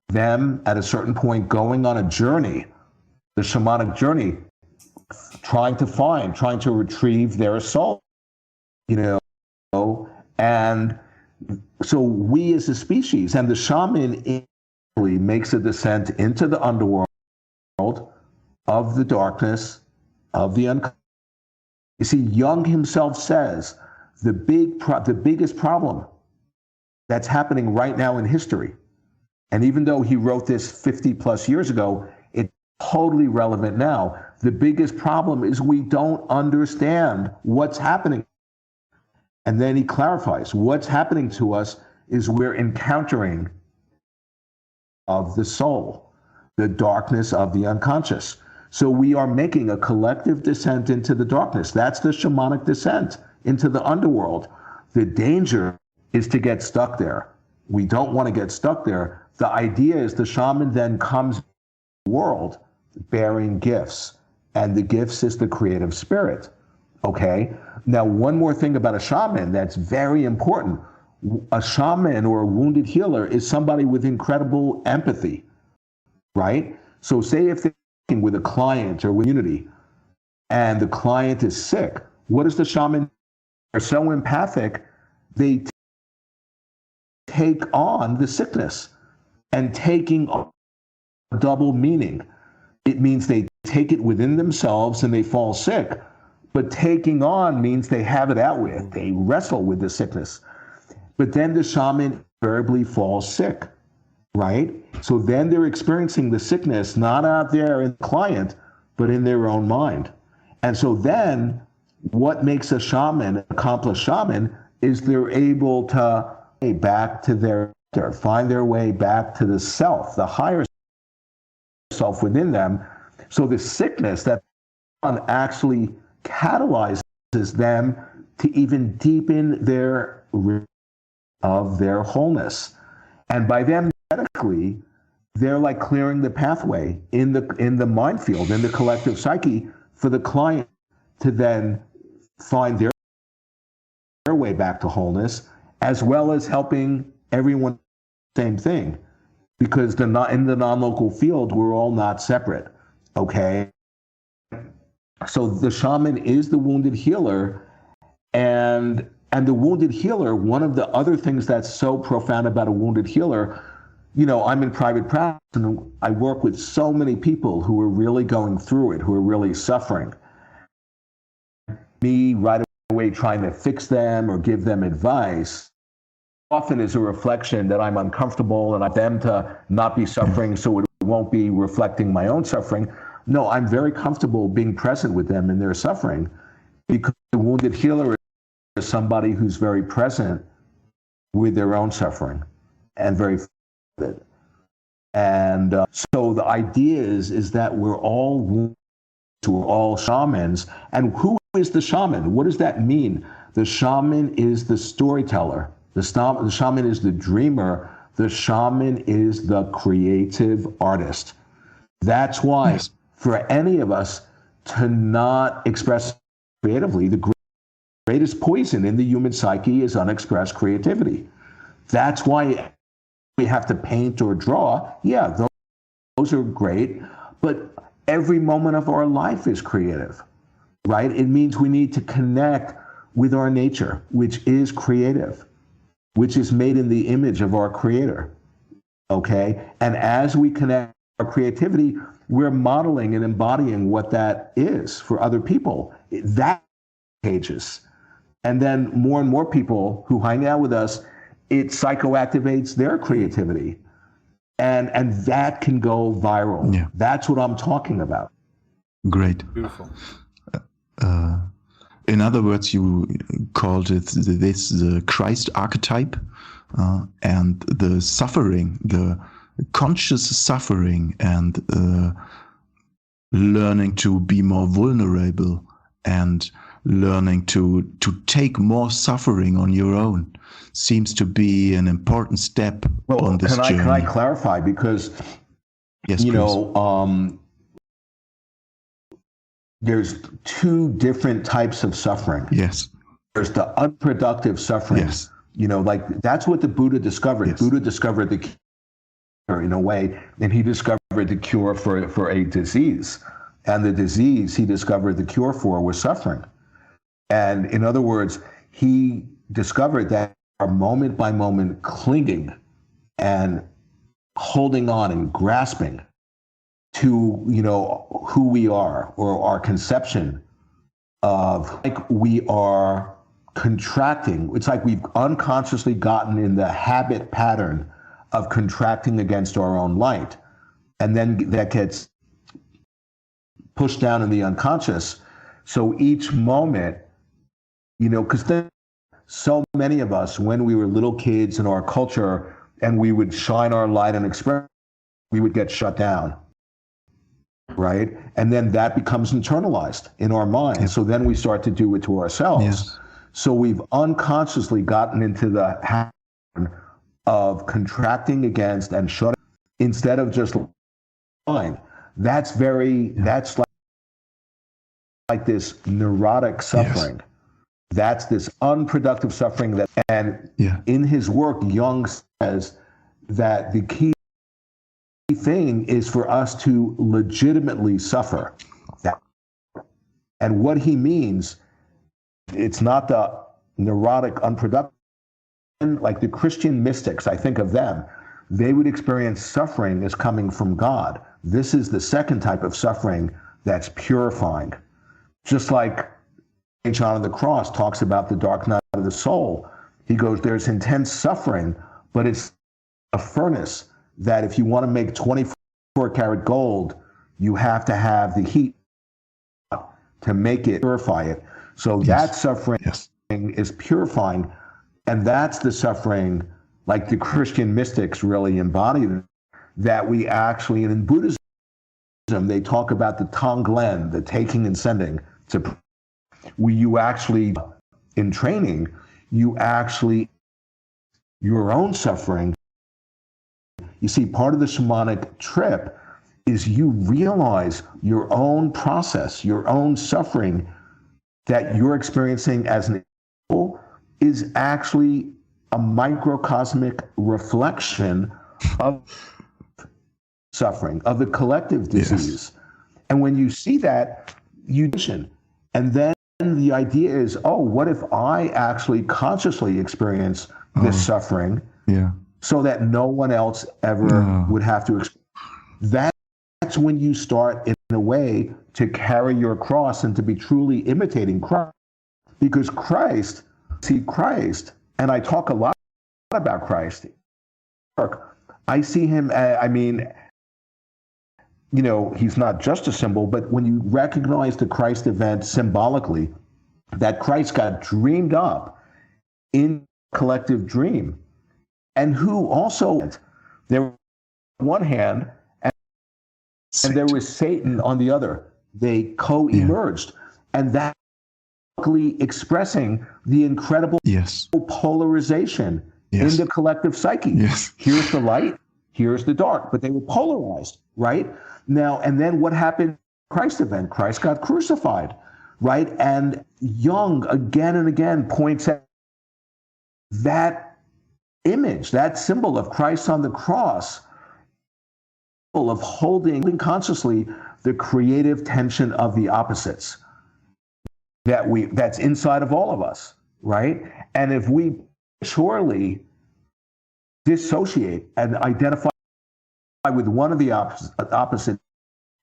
Speaker 1: them at a certain point going on a journey, the shamanic journey, trying to retrieve their soul, and so we as a species, and the shaman makes a descent into the underworld of the darkness, of the unconscious, You see, Jung himself says the biggest problem that's happening right now in history, and even though he wrote this 50 plus years ago, it's totally relevant now. The biggest problem is we don't understand what's happening. And then he clarifies what's happening to us is we're encountering of the soul, the darkness of the unconscious. So we are making a collective descent into the darkness. That's the shamanic descent into the underworld. The danger is to get stuck there. We don't want to get stuck there. The idea is the shaman then comes to the world bearing gifts, and the gifts is the creative spirit. Okay? Now, one more thing about a shaman that's very important. A shaman or a wounded healer is somebody with incredible empathy, right? So say if they're working with a client or with community and the client is sick, what does the shaman? They're so empathic, they take on the sickness, and taking on a double meaning. It means they take it within themselves and they fall sick, but taking on means they have it out with, they wrestle with the sickness. But then the shaman invariably falls sick, right? So then they're experiencing the sickness not out there in the client, but in their own mind. And so then what makes a shaman, an accomplished shaman, is they're able to back to their, find their way back to the self, the higher self within them. So the sickness that actually catalyzes them to even deepen their of their wholeness. And by them medically, they're like clearing the pathway in the mind field, in the collective psyche, for the client to then find their way back to wholeness, as well as helping everyone same thing. Because in the non-local field, we're all not separate, okay? So the shaman is the wounded healer, and the wounded healer, one of the other things that's so profound about a wounded healer, you know, I'm in private practice and I work with so many people who are really going through it, who are really suffering. Me right away trying to fix them or give them advice often is a reflection that I'm uncomfortable and I want them to not be suffering so it won't be reflecting my own suffering. No, I'm very comfortable being present with them in their suffering, because the wounded healer is somebody who's very present with their own suffering and very it. And so the idea is that we're all wounded, we're all shamans. And who is the shaman? What does that mean? The shaman is the storyteller. The shaman is the dreamer. The shaman is the creative artist. That's why for any of us to not express creatively, the greatest poison in the human psyche is unexpressed creativity. That's why we have to paint or draw. Yeah, those are great, but every moment of our life is creative, right? It means we need to connect with our nature, which is creative, which is made in the image of our creator, okay? And as we connect our creativity, we're modeling and embodying what that is for other people. That's contagious. And then more and more people who hang out with us, it psychoactivates their creativity. And that can go viral. Yeah. That's what I'm talking about.
Speaker 2: Great.
Speaker 4: Beautiful.
Speaker 2: In other words, you called it the Christ archetype, and the suffering, the conscious suffering, and learning to be more vulnerable and learning to take more suffering on your own seems to be an important step on this journey.
Speaker 1: Can I clarify? Because,
Speaker 2: yes,
Speaker 1: you know, there's two different types of suffering.
Speaker 2: Yes.
Speaker 1: There's the unproductive suffering.
Speaker 2: Yes.
Speaker 1: You know, like that's what the Buddha discovered.
Speaker 2: Yes.
Speaker 1: Buddha discovered the cure in a way, and he discovered the cure for a disease. And the disease he discovered the cure for was suffering. And in other words, he discovered that our moment by moment clinging and holding on and grasping to, you know, who we are or our conception of like we are contracting. It's like we've unconsciously gotten in the habit pattern of contracting against our own light. And then that gets pushed down in the unconscious. So each moment, you know, because then so many of us, when we were little kids in our culture and we would shine our light and express, we would get shut down, right? And then that becomes internalized in our mind. Yep. So then we start to do it to ourselves. Yes. So we've unconsciously gotten into the pattern of contracting against and shutting instead of just line. That's like this neurotic suffering. Yes. That's this unproductive suffering that, and in his work, Jung says that the key thing is for us to legitimately suffer. And what he means, it's not the neurotic, unproductive, like the Christian mystics, I think of them, they would experience suffering as coming from God. This is the second type of suffering that's purifying. Just like St. John of the Cross talks about the dark night of the soul. He goes, there's intense suffering, but it's a furnace that if you want to make 24 karat gold, you have to have the heat to make it, purify it. So that suffering is purifying. And that's the suffering, like the Christian mystics really embody, that we actually, and in Buddhism, they talk about the Tonglen, the taking and sending. You actually, in training, you actually, your own suffering. You see, part of the shamanic trip is you realize your own process, your own suffering that you're experiencing as an individual is actually a microcosmic reflection of suffering, of the collective disease. Yes. And when you see that, you listen. And then the idea is, oh, what if I actually consciously experience this suffering so that no one else ever would have to experience? That's when you start, in a way, to carry your cross and to be truly imitating Christ. Because Christ, and I talk a lot about Christ. I see him, you know, he's not just a symbol, but when you recognize the Christ event symbolically, that Christ got dreamed up in collective dream, and who also, there was one hand, and there was Satan on the other. They co-emerged, and that expressing the incredible polarization in the collective psyche. Yes. Here's the light, here's the dark, but they were polarized, right? Now, and then what happened in the Christ event? Christ got crucified, right? And Jung again and again points at that image, that symbol of Christ on the cross, of holding consciously the creative tension of the opposites that's inside of all of us, right? And if we surely dissociate and identify with one of the opposite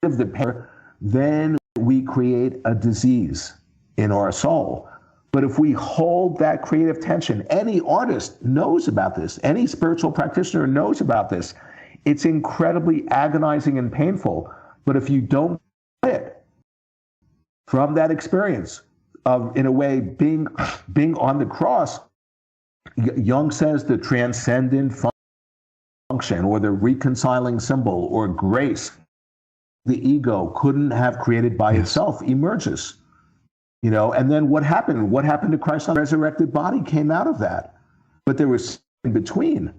Speaker 1: of the pair, then we create a disease in our soul. But if we hold that creative tension, any artist knows about this, any spiritual practitioner knows about this. It's incredibly agonizing and painful. But if you don't quit from that experience of, in a way, being on the cross, Jung says the transcendent function or the reconciling symbol or grace the ego couldn't have created by itself emerges. You know, and then what happened? What happened to Christ on the resurrected body came out of that. But there was in between.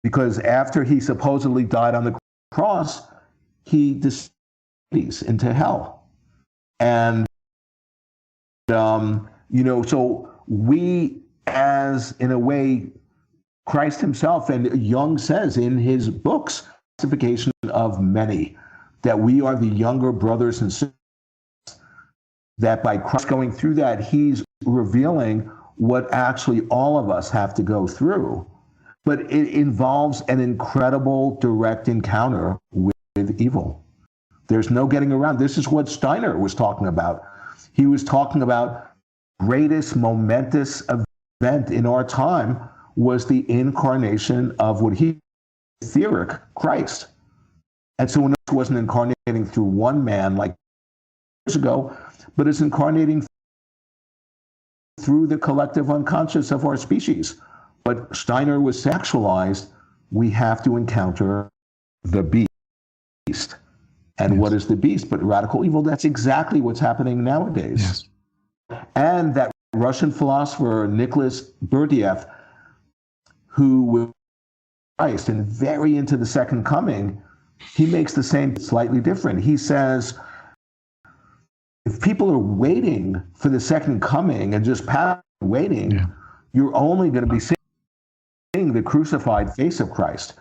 Speaker 1: Because after he supposedly died on the cross, he descended into hell. And, you know, so we, as in a way, Christ himself, and Jung says in his books, classification of many, that we are the younger brothers and sisters, that by Christ going through that, he's revealing what actually all of us have to go through. But it involves an incredible direct encounter with evil. There's no getting around. This is what Steiner was talking about. He was talking about greatest momentous event in our time was the incarnation of what he etheric Christ. And so it wasn't incarnating through one man like years ago, but it's incarnating through the collective unconscious of our species. But Steiner was sexualized. We have to encounter the beast. And what is the beast but radical evil? That's exactly what's happening nowadays.
Speaker 2: Yes.
Speaker 1: And that Russian philosopher Nicholas Berdyaev, who was Christ and very into the second coming, he makes the same slightly different. He says, if people are waiting for the second coming and just waiting, you're only going to be seeing the crucified face of Christ.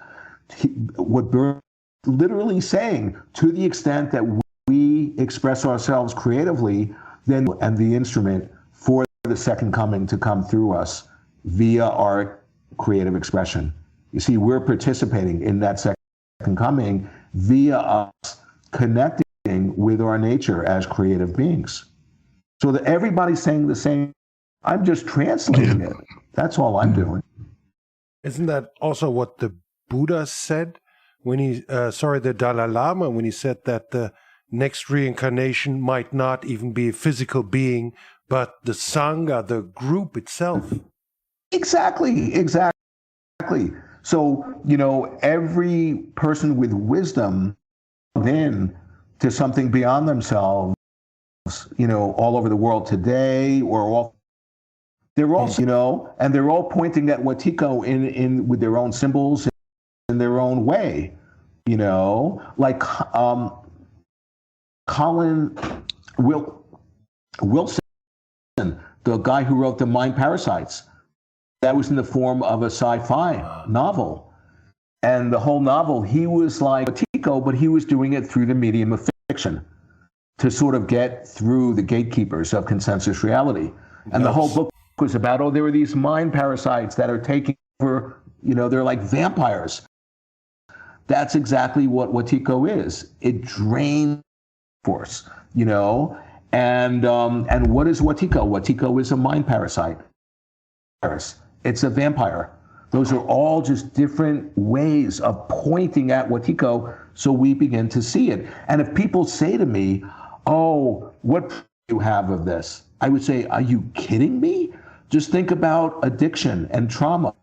Speaker 1: What Berdyaev literally saying, to the extent that we express ourselves creatively, then and the instrument for the second coming to come through us via our creative expression. You see, we're participating in that second coming via us connecting with our nature as creative beings. So that everybody's saying the same. I'm just translating it. That's all I'm doing.
Speaker 4: Isn't that also what the Buddha said when the Dalai Lama, when he said that the next reincarnation might not even be a physical being, but the Sangha, the group itself?
Speaker 1: Exactly. So, every person with wisdom then to something beyond themselves, all over the world today, they're all, and they're all pointing at Wetiko in with their own symbols in their own way, like Colin Wilson, the guy who wrote The Mind Parasites. That was in the form of a sci-fi novel. And the whole novel, he was like Wetiko, but he was doing it through the medium of fiction to sort of get through the gatekeepers of consensus reality. And the whole book was about, there were these mind parasites that are taking over, they're like vampires. That's exactly what Wetiko is. It drains force, and what is Wetiko? Wetiko is a mind parasite. It's a vampire. Those are all just different ways of pointing at Wetiko so we begin to see it. And if people say to me, what do you have of this? I would say, are you kidding me? Just think about addiction and trauma.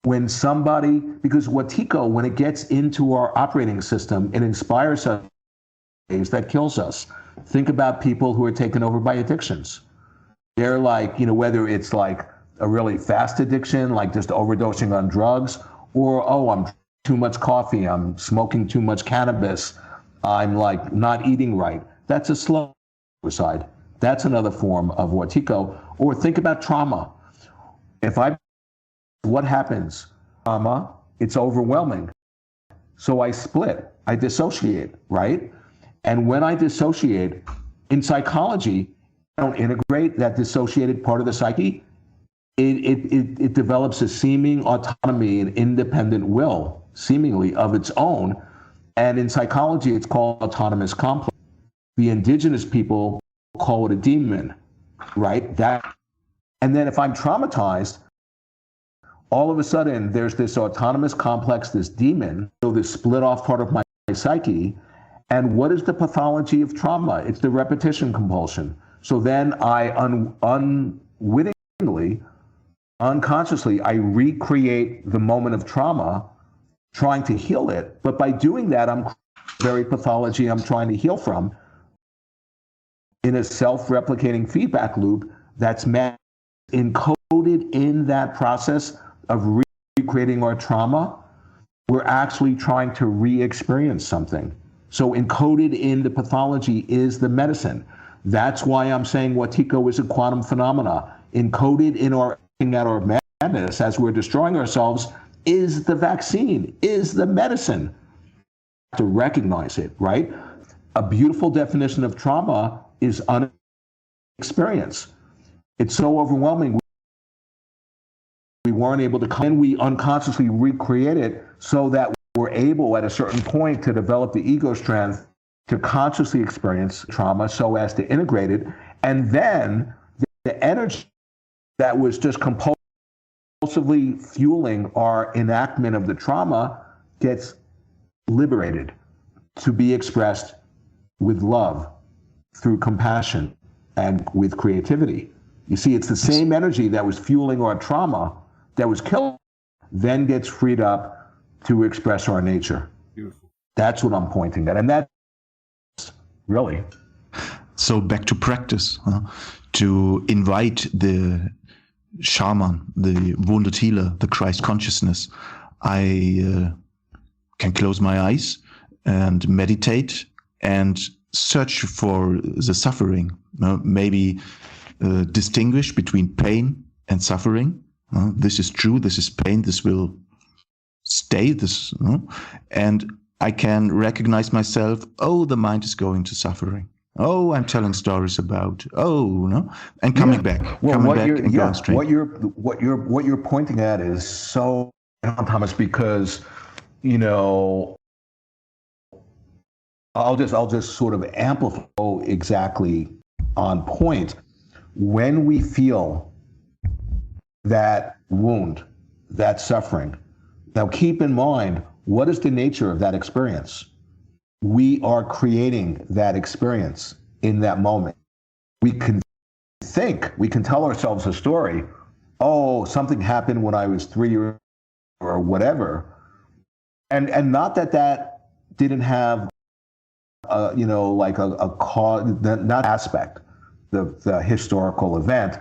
Speaker 1: When somebody, because Wetiko, when it gets into our operating system, it inspires us that kills us. Think about people who are taken over by addictions. They're like, whether it's like a really fast addiction, like just overdosing on drugs, or, I'm too much coffee, I'm smoking too much cannabis, I'm like not eating right. That's a slow suicide. That's another form of Wetiko. Or think about trauma. What happens? Trauma, it's overwhelming. So I split, I dissociate, right? And when I dissociate, in psychology, I don't integrate that dissociated part of the psyche. It develops a seeming autonomy and independent will, seemingly of its own. And in psychology, it's called autonomous complex. The indigenous people call it a demon, right? And then if I'm traumatized, all of a sudden there's this autonomous complex, this demon, so this split off part of my psyche. And what is the pathology of trauma? It's the repetition compulsion. So then I unwittingly, unconsciously, I recreate the moment of trauma, trying to heal it. But by doing that, I'm very pathology I'm trying to heal from in a self-replicating feedback loop that's encoded in that process of recreating our trauma. We're actually trying to re-experience something. So encoded in the pathology is the medicine. That's why I'm saying Wetiko is a quantum phenomena. Encoded in our madness as we're destroying ourselves is the vaccine, is the medicine. To recognize it, right? A beautiful definition of trauma is unexperience. It's so overwhelming. We weren't able to, and we unconsciously recreate it so that we're able at a certain point to develop the ego strength to consciously experience trauma so as to integrate it And then the energy that was just compulsively fueling our enactment of the trauma gets liberated to be expressed with love, through compassion, and with creativity. You see, it's the same energy that was fueling our trauma, that was killing, then gets freed up to express our nature.
Speaker 4: Beautiful.
Speaker 1: That's what I'm pointing at. And that's really.
Speaker 2: So back to practice, to invite the shaman, the wounded healer, the Christ consciousness. I can close my eyes and meditate and search for the suffering, maybe distinguish between pain and suffering. This is true, this is pain, this will stay, and I can recognize myself, oh, the mind is going to suffering. Oh, I'm telling stories about, and coming back, going straight.
Speaker 1: What you're pointing at is so, Thomas, because, I'll just sort of amplify exactly on point. When we feel that wound, that suffering, now keep in mind, what is the nature of that experience? We are creating that experience in that moment. We can tell ourselves a story. Oh, something happened when I was 3 years old or whatever. And not that didn't have, like a cause, not aspect, the historical event.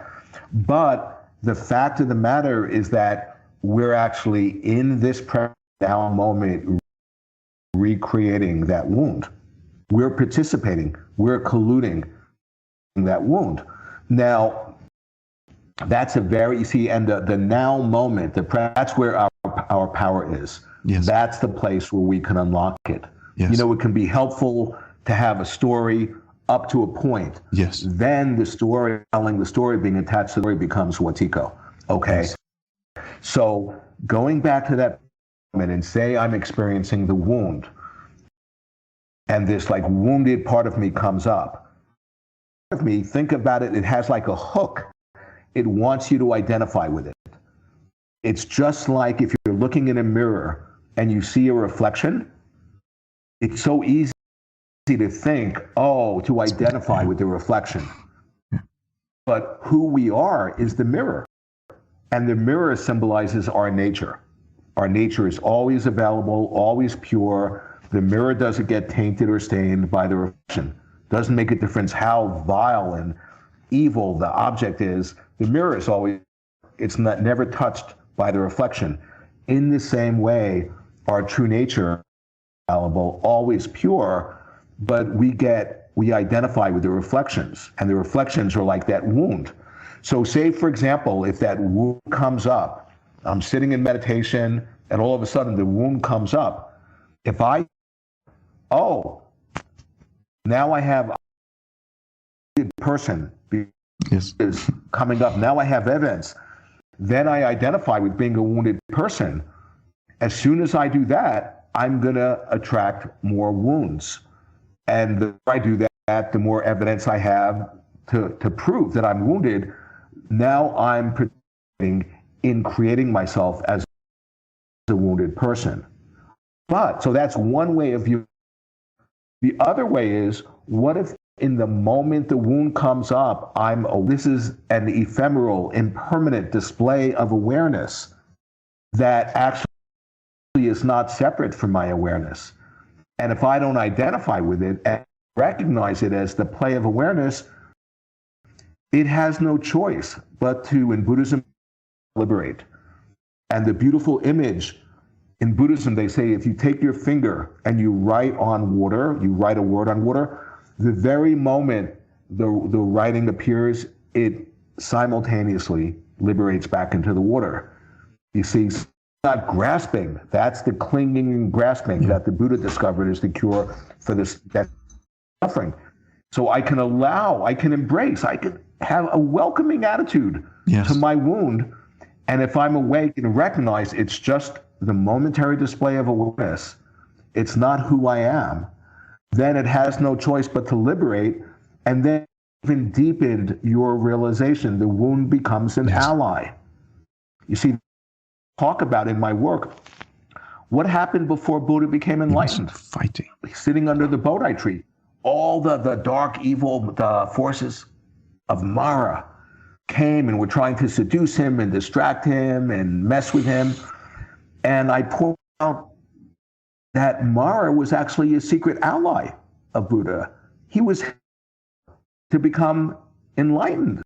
Speaker 1: But the fact of the matter is that we're actually in this now moment recreating that wound. We're participating, we're colluding in that wound. Now, that's and the now moment, that's where our power is.
Speaker 2: Yes.
Speaker 1: That's the place where we can unlock it.
Speaker 2: Yes.
Speaker 1: It can be helpful to have a story up to a point.
Speaker 2: Yes.
Speaker 1: Then telling the story, being attached to the story becomes Wetiko. Okay.
Speaker 2: Yes.
Speaker 1: So going back to that moment and say I'm experiencing the wound, and this like wounded part of me comes up. Part of me, think about it, it has like a hook. It wants you to identify with it. It's just like if you're looking in a mirror and you see a reflection, it's so easy to think, to identify with the reflection. But who we are is the mirror. And the mirror symbolizes our nature. Our nature is always available, always pure. The mirror doesn't get tainted or stained by the reflection. Doesn't make a difference how vile and evil the object is. The mirror is always, never touched by the reflection. In the same way, our true nature available, always pure, but we identify with the reflections, and the reflections are like that wound. So say, for example, if that wound comes up, I'm sitting in meditation, and all of a sudden the wound comes up. If now I have a person is coming up, now I have evidence, then I identify with being a wounded person. As soon as I do that, I'm going to attract more wounds. And the more I do that, the more evidence I have to prove that I'm wounded. Now I'm participating in creating myself as a wounded person. So that's one way of viewing. The other way is, what if in the moment the wound comes up, this is an ephemeral, impermanent display of awareness that actually is not separate from my awareness. And if I don't identify with it and recognize it as the play of awareness, it has no choice but to, in Buddhism, liberate. And the beautiful image in Buddhism, they say, if you take your finger and you write on water, you write a word on water, the very moment the writing appears, it simultaneously liberates back into the water. You see, it's not grasping. That's the clinging and grasping that the Buddha discovered is the cure for that suffering. So I can embrace, I can have a welcoming attitude to my wound. And if I'm awake and recognize it's just the momentary display of awareness, it's not who I am, then it has no choice but to liberate. And then even deepened your realization. The wound becomes an ally. You see, talk about in my work, what happened before Buddha became enlightened?
Speaker 2: Fighting.
Speaker 1: Sitting under the Bodhi tree. All the dark, evil the forces of Mara came and were trying to seduce him and distract him and mess with him. And I point out that Mara was actually a secret ally of Buddha. He was to become enlightened.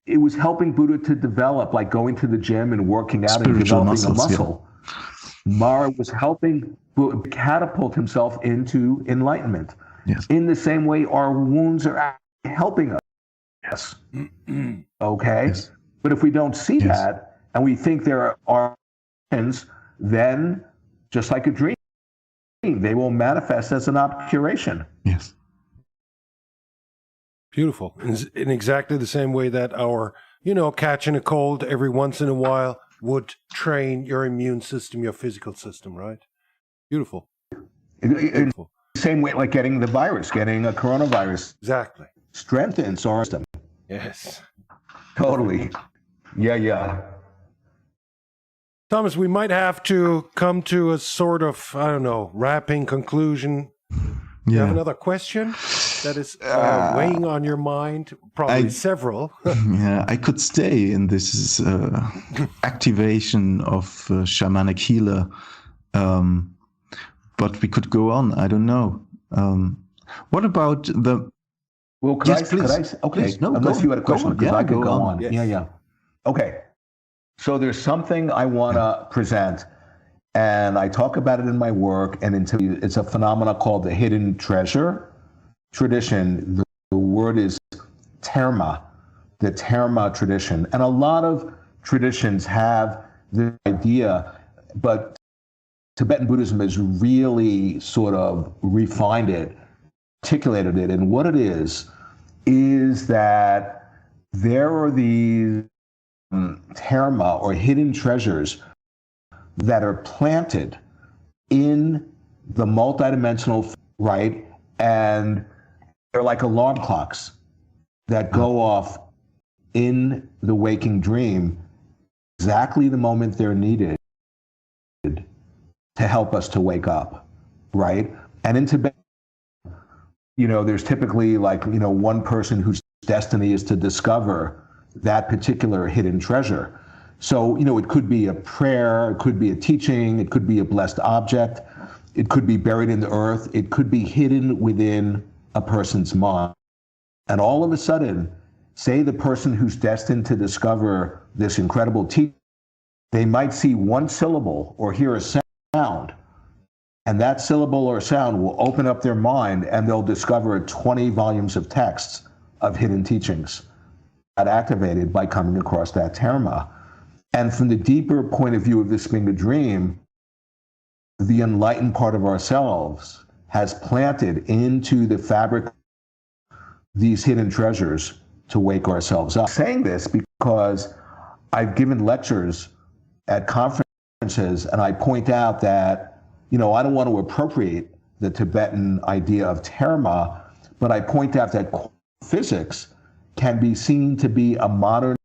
Speaker 1: It was helping Buddha to develop, like going to the gym and working out
Speaker 2: Spiritual
Speaker 1: and developing
Speaker 2: muscles,
Speaker 1: a muscle. Mara was helping Buddha catapult himself into enlightenment.
Speaker 2: Yes.
Speaker 1: In the same way, our wounds are actually helping us. Yes. Okay?
Speaker 2: Yes.
Speaker 1: But if we don't see that, and we think there are options, then, just like a dream, they will manifest as an obscuration.
Speaker 2: Yes.
Speaker 4: Beautiful. In exactly the same way that our, catching a cold every once in a while would train your immune system, your physical system, right? Beautiful.
Speaker 1: Beautiful. Same way, like getting the virus, getting a coronavirus.
Speaker 4: Exactly.
Speaker 1: Strengthens our system.
Speaker 4: Yes.
Speaker 1: Totally. Yeah.
Speaker 4: Thomas, we might have to come to a sort of, wrapping conclusion. You have another question that is weighing on your mind? Probably several.
Speaker 2: Yeah, I could stay in this activation of shamanic healer, but we could go on. I don't know. What about the...
Speaker 1: Well, could I? Okay,
Speaker 2: please. No,
Speaker 1: unless you had a question, because I could go on.
Speaker 4: Yes.
Speaker 1: Yeah. Okay, so there's something I want to present, and I talk about it in my work, and it's a phenomena called the hidden treasure tradition. The word is terma, the terma tradition, and a lot of traditions have the idea, but Tibetan Buddhism has really sort of refined it, articulated it, and what it is that there are these terma or hidden treasures that are planted in the multidimensional, right? And they're like alarm clocks that go off in the waking dream exactly the moment they're needed to help us to wake up, right? And in Tibet, there's typically one person whose destiny is to discover that particular hidden treasure. So, it could be a prayer, it could be a teaching, it could be a blessed object, it could be buried in the earth, it could be hidden within a person's mind. And all of a sudden, say the person who's destined to discover this incredible teaching, they might see one syllable or hear a sound, and that syllable or sound will open up their mind, and they'll discover 20 volumes of texts of hidden teachings that activated by coming across that terma. And from the deeper point of view of this being a dream, the enlightened part of ourselves has planted into the fabric these hidden treasures to wake ourselves up. I'm saying this because I've given lectures at conferences, and I point out that I don't want to appropriate the Tibetan idea of terma, but I point out that physics can be seen to be a modern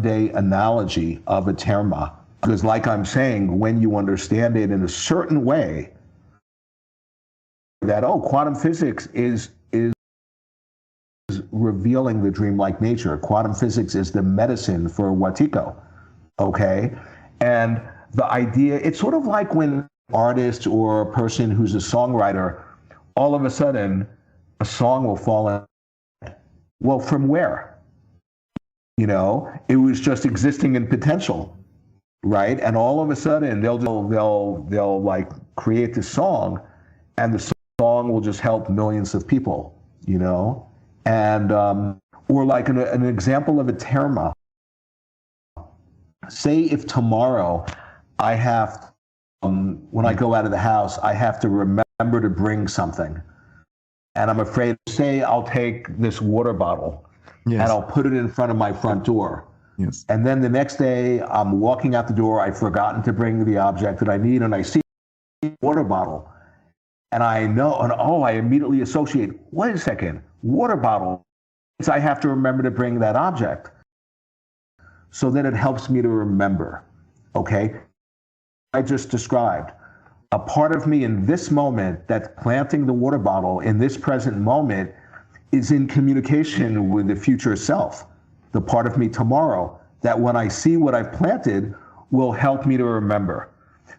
Speaker 1: day analogy of a terma. Because like I'm saying, when you understand it in a certain way, that, quantum physics is revealing the dreamlike nature. Quantum physics is the medicine for Wetiko, okay? And the idea, it's sort of like when artist or a person who's a songwriter, all of a sudden a song will fall in. Well, from where? It was just existing in potential, right? And all of a sudden they'll like create this song, and the song will just help millions of people, And or like an example of a terma. Say if tomorrow I have when I go out of the house, I have to remember to bring something. And I'm afraid, say I'll take this water bottle and I'll put it in front of my front door.
Speaker 2: Yes.
Speaker 1: And then the next day I'm walking out the door, I've forgotten to bring the object that I need, and I see a water bottle. And I know, I immediately associate, wait a second, water bottle. I have to remember to bring that object. So that it helps me to remember, okay? I just described. A part of me in this moment that's planting the water bottle in this present moment is in communication with the future self. The part of me tomorrow that when I see what I've planted will help me to remember.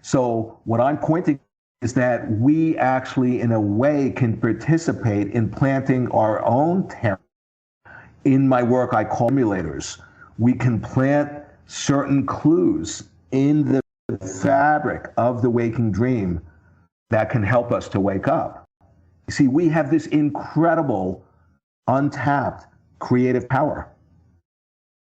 Speaker 1: So what I'm pointing is that we actually, in a way, can participate in planting our own talent. In my work, I call emulators. We can plant certain clues in the fabric of the waking dream that can help us to wake up. You see, we have this incredible, untapped creative power.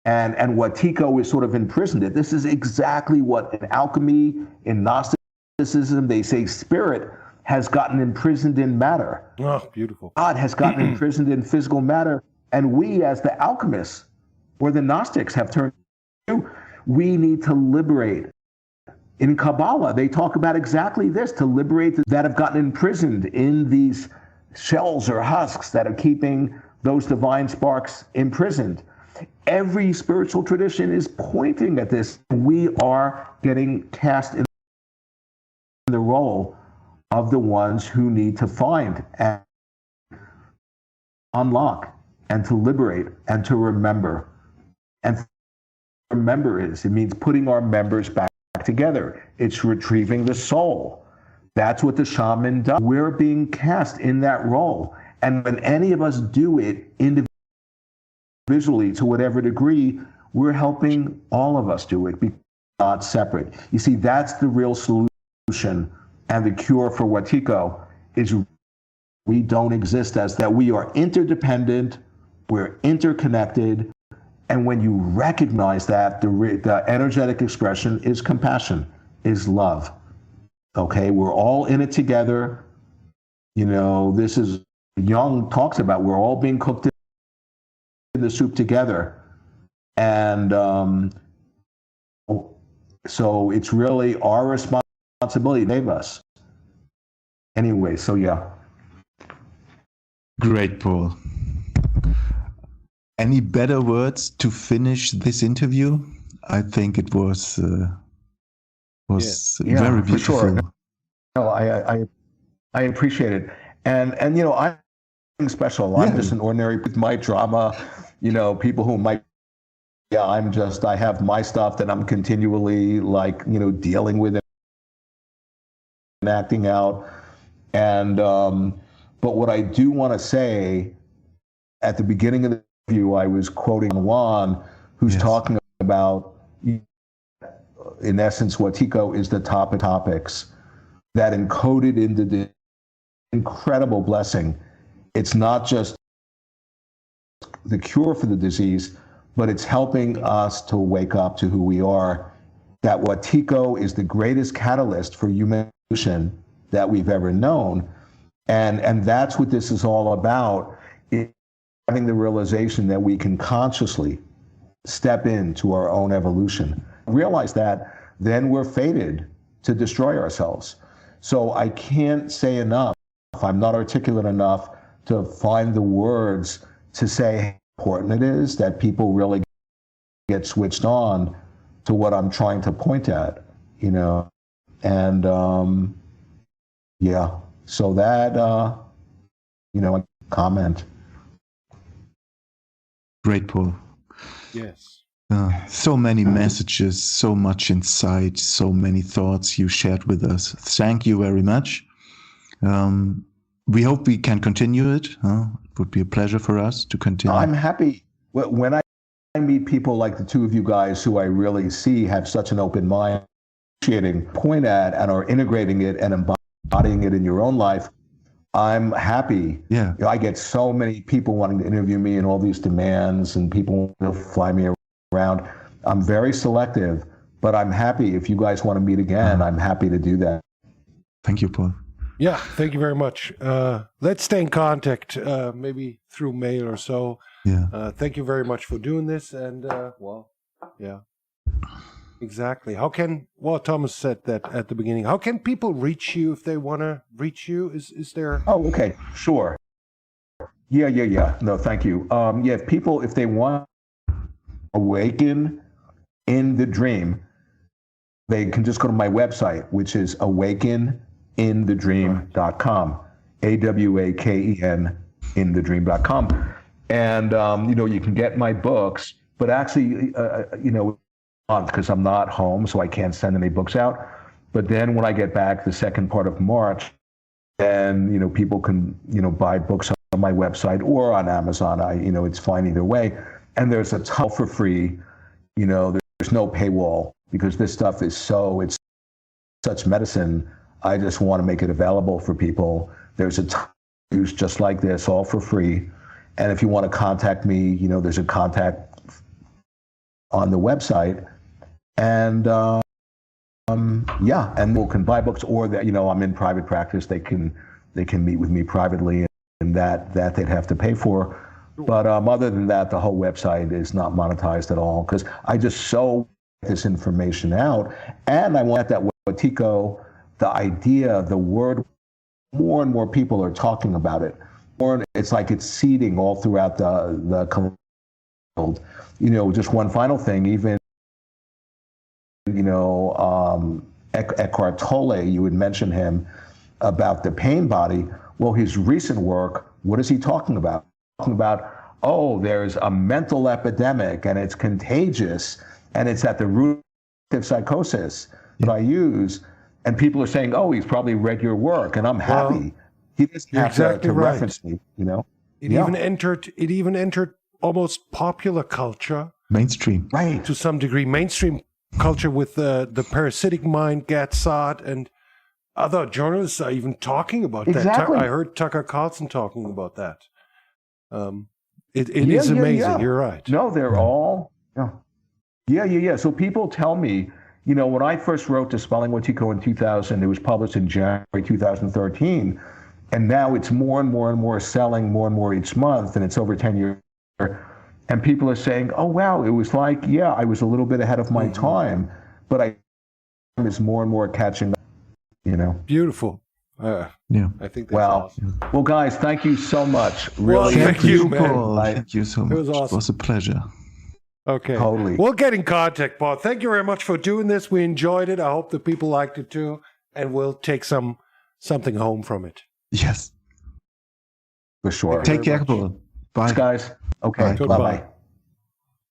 Speaker 1: And Wetiko is sort of imprisoned it. This is exactly what in alchemy, in Gnosticism, they say spirit has gotten imprisoned in matter.
Speaker 4: Oh, beautiful.
Speaker 1: God has gotten imprisoned in physical matter. And we, as the alchemists, or the Gnostics have turned to, we need to liberate. In Kabbalah, they talk about exactly this, to liberate that have gotten imprisoned in these shells or husks that are keeping those divine sparks imprisoned. Every spiritual tradition is pointing at this. We are getting cast in the role of the ones who need to find and unlock and to liberate and to remember. And remember it means putting our members back together. It's retrieving the soul. That's what the shaman does. We're being cast in that role. And when any of us do it individually to whatever degree, we're helping all of us do it, because we're not separate. You see, that's the real solution and the cure for Wetiko is we don't exist as that. We are interdependent, we're interconnected, and when you recognize that, the energetic expression is compassion, is love. Okay, we're all in it together. You know, this is, Jung talks about, we're all being cooked in the soup together. And so it's really our responsibility to save us. Anyway, so yeah.
Speaker 2: Great, Paul. Any better words to finish this interview? I think it was very beautiful.
Speaker 1: Sure. No, I appreciate it, and you know, I'm special. I'm just an ordinary with my drama. You know, people who might. Yeah, I have my stuff that I'm continually dealing with and acting out, and but what I do want to say at the beginning of the interview, I was quoting Juan, who's talking about, in essence, Wetiko is the topics that encoded into the incredible blessing. It's not just the cure for the disease, but it's helping us to wake up to who we are. That Wetiko is the greatest catalyst for human evolution that we've ever known. And that's what this is all about, having the realization that we can consciously step into our own evolution. Realize that, then we're fated to destroy ourselves. So I can't say enough, I'm not articulate enough to find the words to say how important it is that people really get switched on to what I'm trying to point at, you know. And so that, a comment.
Speaker 2: Great, Paul.
Speaker 4: Yes.
Speaker 2: So many messages, so much insight, so many thoughts you shared with us. Thank you very much. We hope we can continue it. It would be a pleasure for us to continue.
Speaker 1: I'm happy when I meet people like the two of you guys who I really see have such an open mind, appreciating, point at, and are integrating it and embodying it in your own life. I'm happy.
Speaker 2: Yeah.
Speaker 1: You know, I get so many people wanting to interview me and all these demands and people will fly me around. I'm very selective, but I'm happy. If you guys want to meet again, I'm happy to do that.
Speaker 2: Thank you, Paul.
Speaker 4: Yeah, thank you very much. Let's stay in contact, maybe through mail or so.
Speaker 2: Yeah.
Speaker 4: Thank you very much for doing this. And, exactly. Thomas said that at the beginning, how can people reach you if they want to reach you? Is there?
Speaker 1: Oh, okay, sure.
Speaker 3: Yeah. No, thank you. Yeah, if they want to awaken in the dream, they can just go to my website, which is awakeninthedream.com. AWAKEN inthedream.com. And, you can get my books, but actually, because I'm not home, so I can't send any books out. But then when I get back the second part of March, then, people can, buy books on my website or on Amazon. It's fine either way. And there's a ton for free. There's no paywall because this stuff is it's such medicine. I just want to make it available for people. There's a ton of use just like this, all for free. And if you want to contact me, there's a contact on the website. And and people can buy books, or that I'm in private practice. They can meet with me privately, and that they'd have to pay for. But other than that, the whole website is not monetized at all because I just sow this information out, and I want that Wetiko, the idea, the word. More and more people are talking about it. It's like it's seeding all throughout the world. Just one final thing, even. Eckhart Tolle, you would mention him about the pain body. Well, his recent work, what is he talking about? Talking about, there's a mental epidemic and it's contagious and it's at the root of psychosis that I use. And people are saying, he's probably read your work, and I'm happy. He doesn't have to reference me,
Speaker 4: It even entered almost popular culture.
Speaker 2: Mainstream.
Speaker 3: Right.
Speaker 4: To some degree, mainstream culture with the parasitic mind, Gatsad, and other journalists are even talking about that. I heard Tucker Carlson talking about that. It is amazing. Yeah. You're right.
Speaker 3: No, they're all. Yeah. So people tell me, when I first wrote Dispelling Wetiko in 2000, it was published in January 2013, and now it's more and more and more selling more and more each month, and it's over 10 years. And people are saying, oh, wow, it was like, I was a little bit ahead of my time, but I is more and more catching up,
Speaker 4: Beautiful.
Speaker 2: Yeah.
Speaker 4: I think that's awesome.
Speaker 3: Well, guys, thank you so much. Really.
Speaker 4: Thank you, man.
Speaker 2: Thank you so much.
Speaker 4: It was awesome.
Speaker 2: It was a pleasure.
Speaker 4: Okay.
Speaker 3: Totally.
Speaker 4: We'll get in contact, Paul. Thank you very much for doing this. We enjoyed it. I hope the people liked it too. And we'll take something home from it.
Speaker 2: Yes.
Speaker 3: For sure.
Speaker 2: Take care, Paul. Bye.
Speaker 3: Thanks, guys. Okay.
Speaker 4: Goodbye.
Speaker 3: Bye-bye.